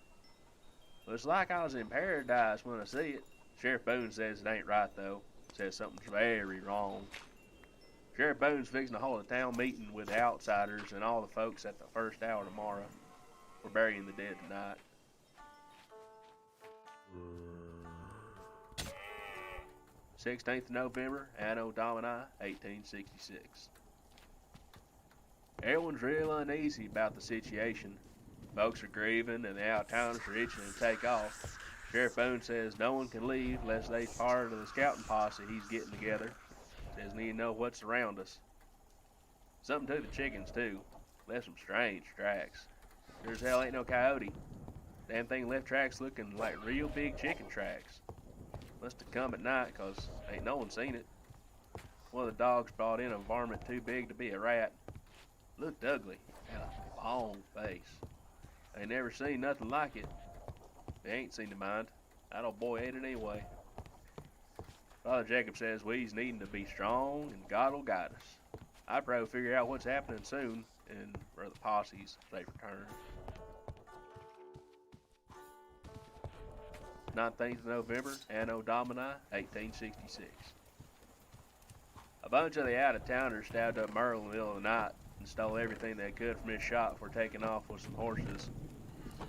But it's like I was in paradise when I see it. Sheriff Boone says it ain't right though. Says something's very wrong. Sheriff Boone's fixing to hold a town meeting with the outsiders and all the folks at the first hour tomorrow. We're burying the dead tonight. 16th of November, Anno Domini, 1866. Everyone's real uneasy about the situation. Folks are grieving and the out-of-towners are itching to take off. Sheriff Boone says no one can leave unless they're part of the scouting posse he's getting together. Says need to know what's around us. Something to the chickens too. Left some strange tracks. Sure as hell ain't no coyote. Damn thing left tracks looking like real big chicken tracks. Must have come at night, 'cause ain't no one seen it. One of the dogs brought in a varmint too big to be a rat. Looked ugly. Had a long face. Ain't never seen nothing like it. They ain't seen the mind. That old boy ate it anyway. Father Jacob says we's needing to be strong and God will guide us. I pray we'll figure out what's happening soon and for the posse's safe return. 19th of November, Anno Domini, 1866. A bunch of the out-of-towners stabbed up Merle in the middle of the night and stole everything they could from his shop before taking off with some horses.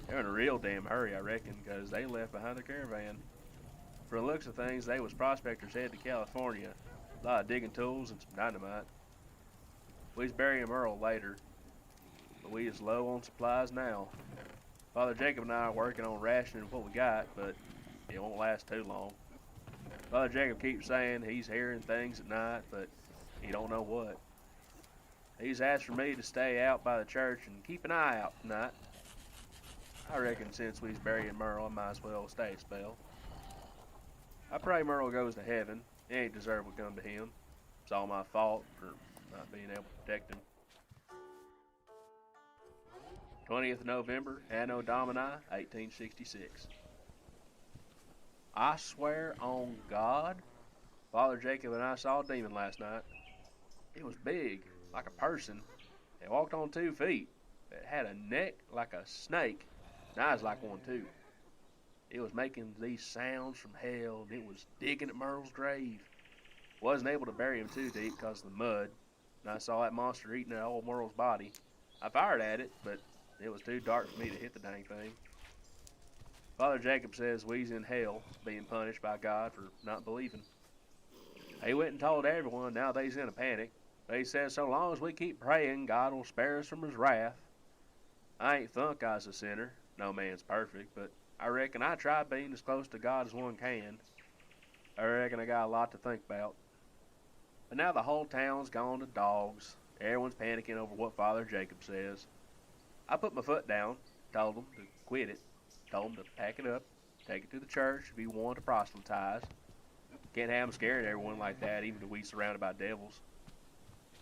They're in a real damn hurry, I reckon, because they left behind the caravan. For the looks of things, they was prospectors headed to California. A lot of digging tools and some dynamite. We's burying Merle later, but we is low on supplies now. Father Jacob and I are working on rationing what we got, but it won't last too long. Father Jacob keeps saying he's hearing things at night, but he don't know what. He's asked for me to stay out by the church and keep an eye out tonight. I reckon since we's burying Merle, I might as well stay a spell. I pray Merle goes to heaven. He ain't deserve what come to him. It's all my fault for not being able to protect him. 20th of November, Anno Domini, 1866. I swear on God, Father Jacob and I saw a demon last night. It was big, like a person. It walked on 2 feet. It had a neck like a snake, and eyes like one too. It was making these sounds from hell, and it was digging at Merle's grave. Wasn't able to bury him too deep because of the mud, and I saw that monster eating at old Merle's body. I fired at it, but it was too dark for me to hit the dang thing. Father Jacob says we's in hell, being punished by God for not believing. He went and told everyone, now they's in a panic. They says so long as we keep praying, God will spare us from his wrath. I ain't thunk I was a sinner. No man's perfect, but I reckon I try being as close to God as one can. I reckon I got a lot to think about. But now the whole town's gone to dogs. Everyone's panicking over what Father Jacob says. I put my foot down, told them to quit it, told them to pack it up, take it to the church if you want to proselytize. Can't have them scaring everyone like that, even if we surrounded by devils.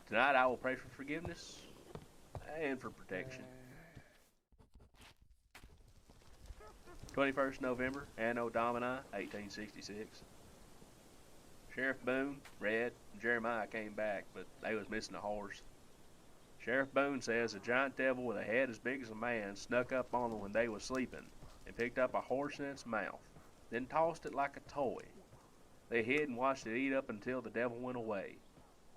Tonight I will pray for forgiveness and for protection. 21st November, Anno Domini, 1866. Sheriff Boone, Red, and Jeremiah came back, but they was missing a horse. Sheriff Boone says a giant devil with a head as big as a man snuck up on them when they was sleeping and picked up a horse in its mouth, then tossed it like a toy. They hid and watched it eat up until the devil went away.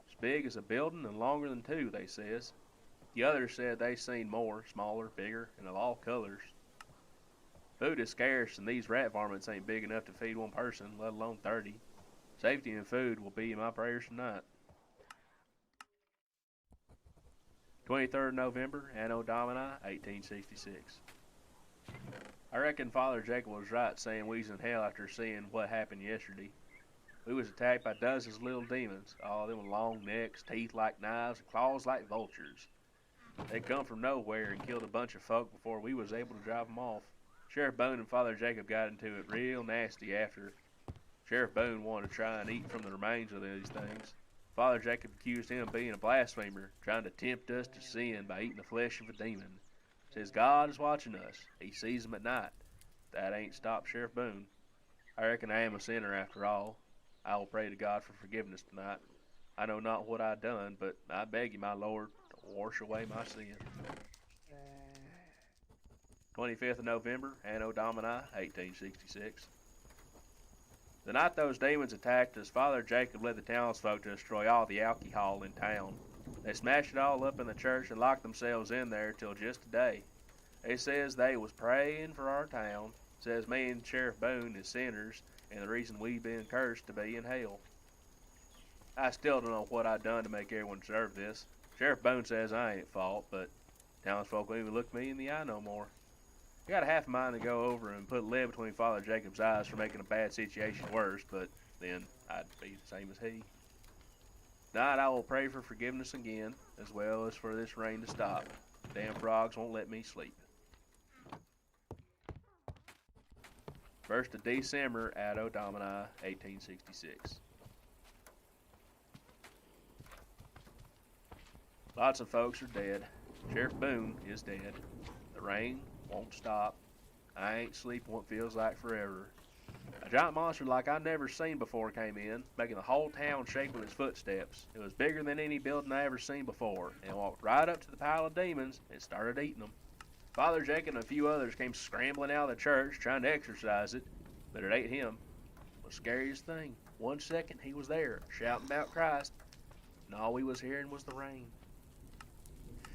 As big as a building and longer than 2, they says. The others said they seen more, smaller, bigger, and of all colors. Food is scarce, and these rat varmints ain't big enough to feed one person, let alone 30. Safety and food will be in my prayers tonight. 23rd November, Anno Domini, 1866. I reckon Father Jacob was right saying we's in hell after seeing what happened yesterday. We was attacked by dozens of little demons, all of them with long necks, teeth like knives, and claws like vultures. They come from nowhere and killed a bunch of folk before we was able to drive them off. Sheriff Boone and Father Jacob got into it real nasty after. Sheriff Boone wanted to try and eat from the remains of these things. Father Jacob accused him of being a blasphemer, trying to tempt us to sin by eating the flesh of a demon. Says God is watching us. He sees them at night. That ain't stopped Sheriff Boone. I reckon I am a sinner after all. I will pray to God for forgiveness tonight. I know not what I done, but I beg you, my Lord, to wash away my sin. 25th of November, Anno Domini, 1866. The night those demons attacked us, Father Jacob led the townsfolk to destroy all the alcohol in town. They smashed it all up in the church and locked themselves in there till just today. They says they was praying for our town. Says me and Sheriff Boone is sinners, and the reason we been cursed to be in hell. I still don't know what I done to make everyone deserve this. Sheriff Boone says I ain't at fault, but townsfolk won't even look me in the eye no more. I got a half a mind to go over and put lead between Father Jacob's eyes for making a bad situation worse, but then I'd be the same as he. Tonight I will pray for forgiveness again, as well as for this rain to stop. Damn frogs won't let me sleep. 1st of December, Anno Domini, 1866. Lots of folks are dead. Sheriff Boone is dead. The rain won't stop. I ain't sleeping what feels like forever. A giant monster like I never seen before came in, making the whole town shake with its footsteps. It was bigger than any building I ever seen before, and walked right up to the pile of demons and started eating them. Father Jake and a few others came scrambling out of the church trying to exorcise it, but it ate him. The scariest thing, 1 second he was there, shouting about Christ, and all we was hearing was the rain.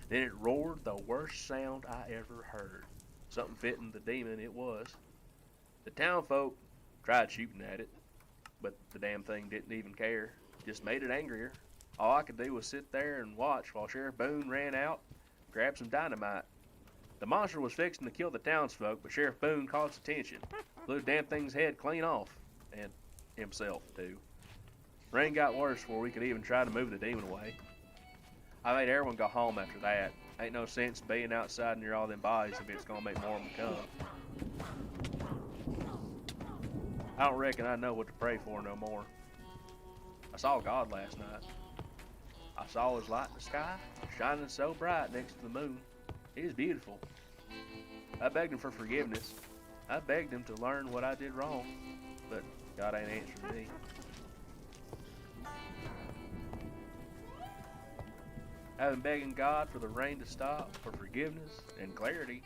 Then it roared the worst sound I ever heard. Something fitting the demon it was. The townfolk tried shooting at it, but the damn thing didn't even care. Just made it angrier. All I could do was sit there and watch while Sheriff Boone ran out, grabbed some dynamite. The monster was fixing to kill the townsfolk, but Sheriff Boone caught its attention. Blew the damn thing's head clean off. And himself, too. Rain got worse before we could even try to move the demon away. I made everyone go home after that. Ain't no sense being outside near all them bodies if it's gonna make more of them come. I don't reckon I know what to pray for no more. I saw God last night. I saw his light in the sky, shining so bright next to the moon. It was beautiful. I begged him for forgiveness. I begged him to learn what I did wrong, but God ain't answering me. I've been begging God for the rain to stop, for forgiveness and clarity.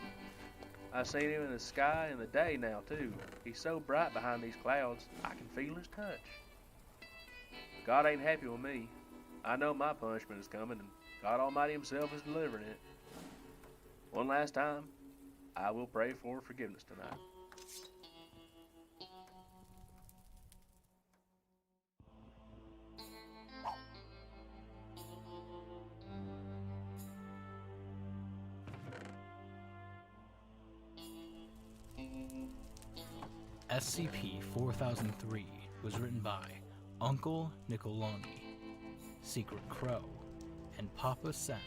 I've seen him in the sky in the day now, too. He's so bright behind these clouds, I can feel his touch. God ain't happy with me. I know my punishment is coming, and God Almighty himself is delivering it. One last time, I will pray for forgiveness tonight. SCP-4003 was written by Uncle Nicoloni, Secret Crow, and Papa Sen.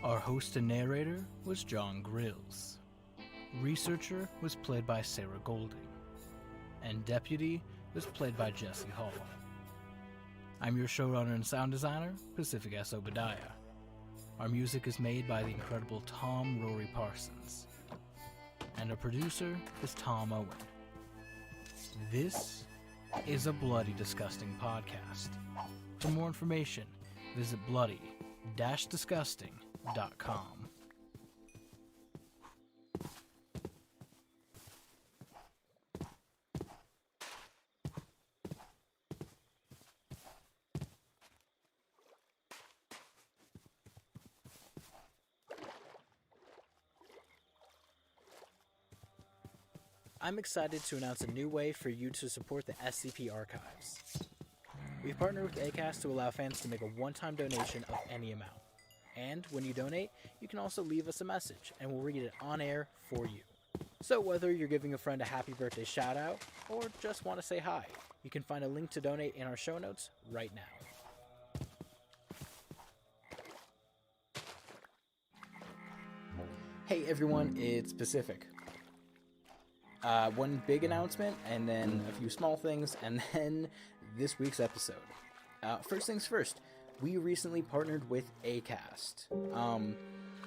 Our host and narrator was John Grills. Researcher was played by Sarah Golding, and Deputy was played by Jesse Hall. I'm your showrunner and sound designer, Pacific S. Obadiah. Our music is made by the incredible Tom Rory Parsons, and our producer is Tom Owen. This is a Bloody Disgusting podcast. For more information, visit bloody-disgusting.com. I'm excited to announce a new way for you to support the SCP Archives. We've partnered with Acast to allow fans to make a one-time donation of any amount. And when you donate, you can also leave us a message, and we'll read it on air for you. So whether you're giving a friend a happy birthday shout-out, or just want to say hi, you can find a link to donate in our show notes right now. Hey everyone, it's Pacific. One big announcement, and then a few small things, and then this week's episode. First things first, we recently partnered with Acast.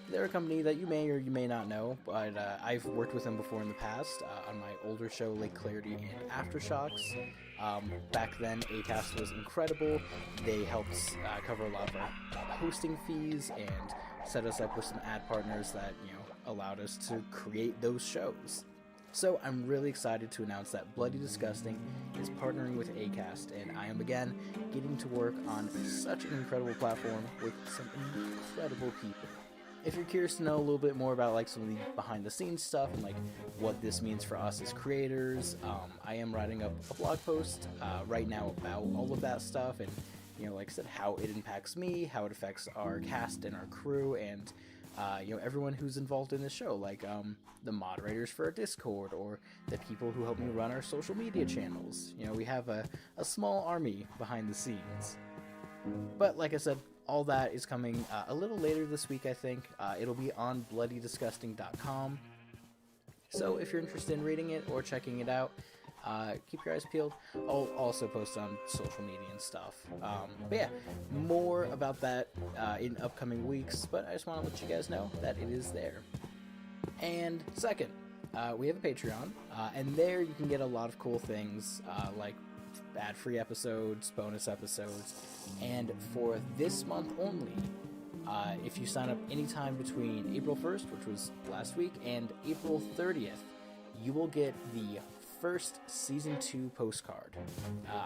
They're a company that you may or you may not know, but I've worked with them before in the past on my older show, Lake Clarity and Aftershocks. Back then, Acast was incredible. They helped cover a lot of our hosting fees and set us up with some ad partners that, allowed us to create those shows. So I'm really excited to announce that Bloody Disgusting is partnering with Acast, and I am again getting to work on such an incredible platform with some incredible people. If you're curious to know a little bit more about some of the behind the scenes stuff and what this means for us as creators, I am writing up a blog post right now about all of that stuff, and like I said, how it impacts me, how it affects our cast and our crew, and everyone who's involved in the show, the moderators for our Discord, or the people who help me run our social media channels. We have a small army behind the scenes. But like I said, all that is coming a little later this week, I think. It'll be on bloodydisgusting.com. So if you're interested in reading it or checking it out, keep your eyes peeled. I'll also post on social media and stuff. But yeah, more about that in upcoming weeks, but I just want to let you guys know that it is there. And second, we have a Patreon, and there you can get a lot of cool things, like ad-free episodes, bonus episodes, and for this month only, if you sign up anytime between April 1st, which was last week, and April 30th, you will get the first Season 2 postcard.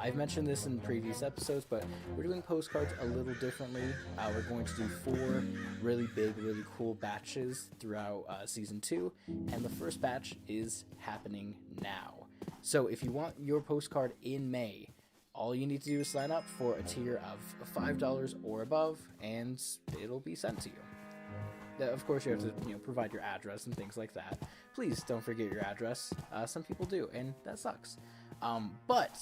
I've mentioned this in previous episodes, but we're doing postcards a little differently. We're going to do 4 really big, really cool batches throughout Season 2, and the first batch is happening now. So if you want your postcard in May, all you need to do is sign up for a tier of $5 or above, and it'll be sent to you. Of course, you have to provide your address and things like that. Please don't forget your address. Some people do, and that sucks. But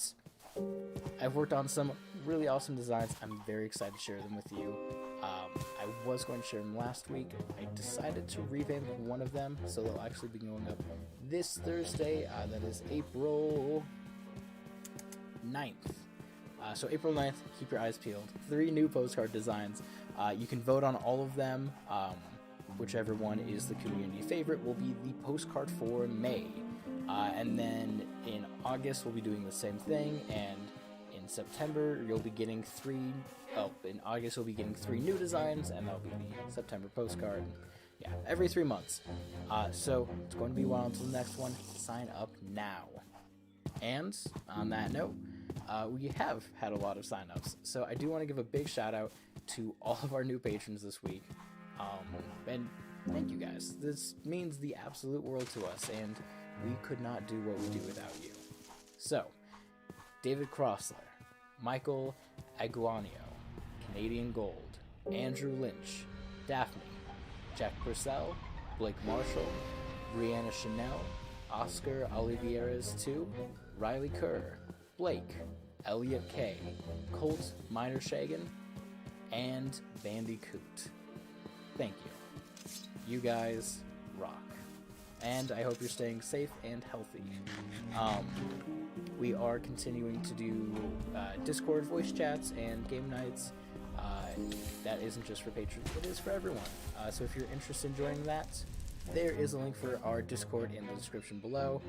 I've worked on some really awesome designs. I'm very excited to share them with you. I was going to share them last week. I decided to revamp one of them, so they'll actually be going up this Thursday. That is April 9th. So April 9th, keep your eyes peeled. 3 new postcard designs. You can vote on all of them. Whichever one is the community favorite will be the postcard for May. And then in August, we'll be doing the same thing. And in September, you'll be getting 3... Oh, in August, you'll be getting 3 new designs, and that'll be the September postcard. Yeah, every 3 months. So it's going to be a while until the next one. Sign up now. And on that note, we have had a lot of signups. So I do want to give a big shout out to all of our new patrons this week. And thank you guys. This means the absolute world to us, and we could not do what we do without you. So, David Crossler, Michael Aguanio, Canadian Gold, Andrew Lynch, Daphne, Jack Purcell, Blake Marshall, Brianna Chanel, Oscar Olivieres II, Riley Kerr, Blake, Elliot K, Colt Minor Shagan, and Bandicoot. Thank you. You guys rock. And I hope you're staying safe and healthy. We are continuing to do Discord voice chats and game nights. That isn't just for patrons, it is for everyone. So if you're interested in joining that, there is a link for our Discord in the description below.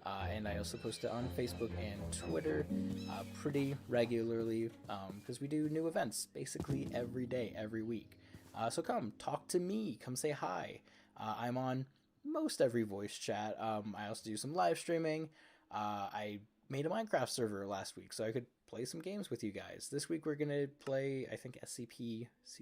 And I also post it on Facebook and Twitter pretty regularly because we do new events basically every day, every week. So come, talk to me, come say hi. I'm on most every voice chat. I also do some live streaming. I made a Minecraft server last week so I could play some games with you guys. This week we're going to play, I think, SCP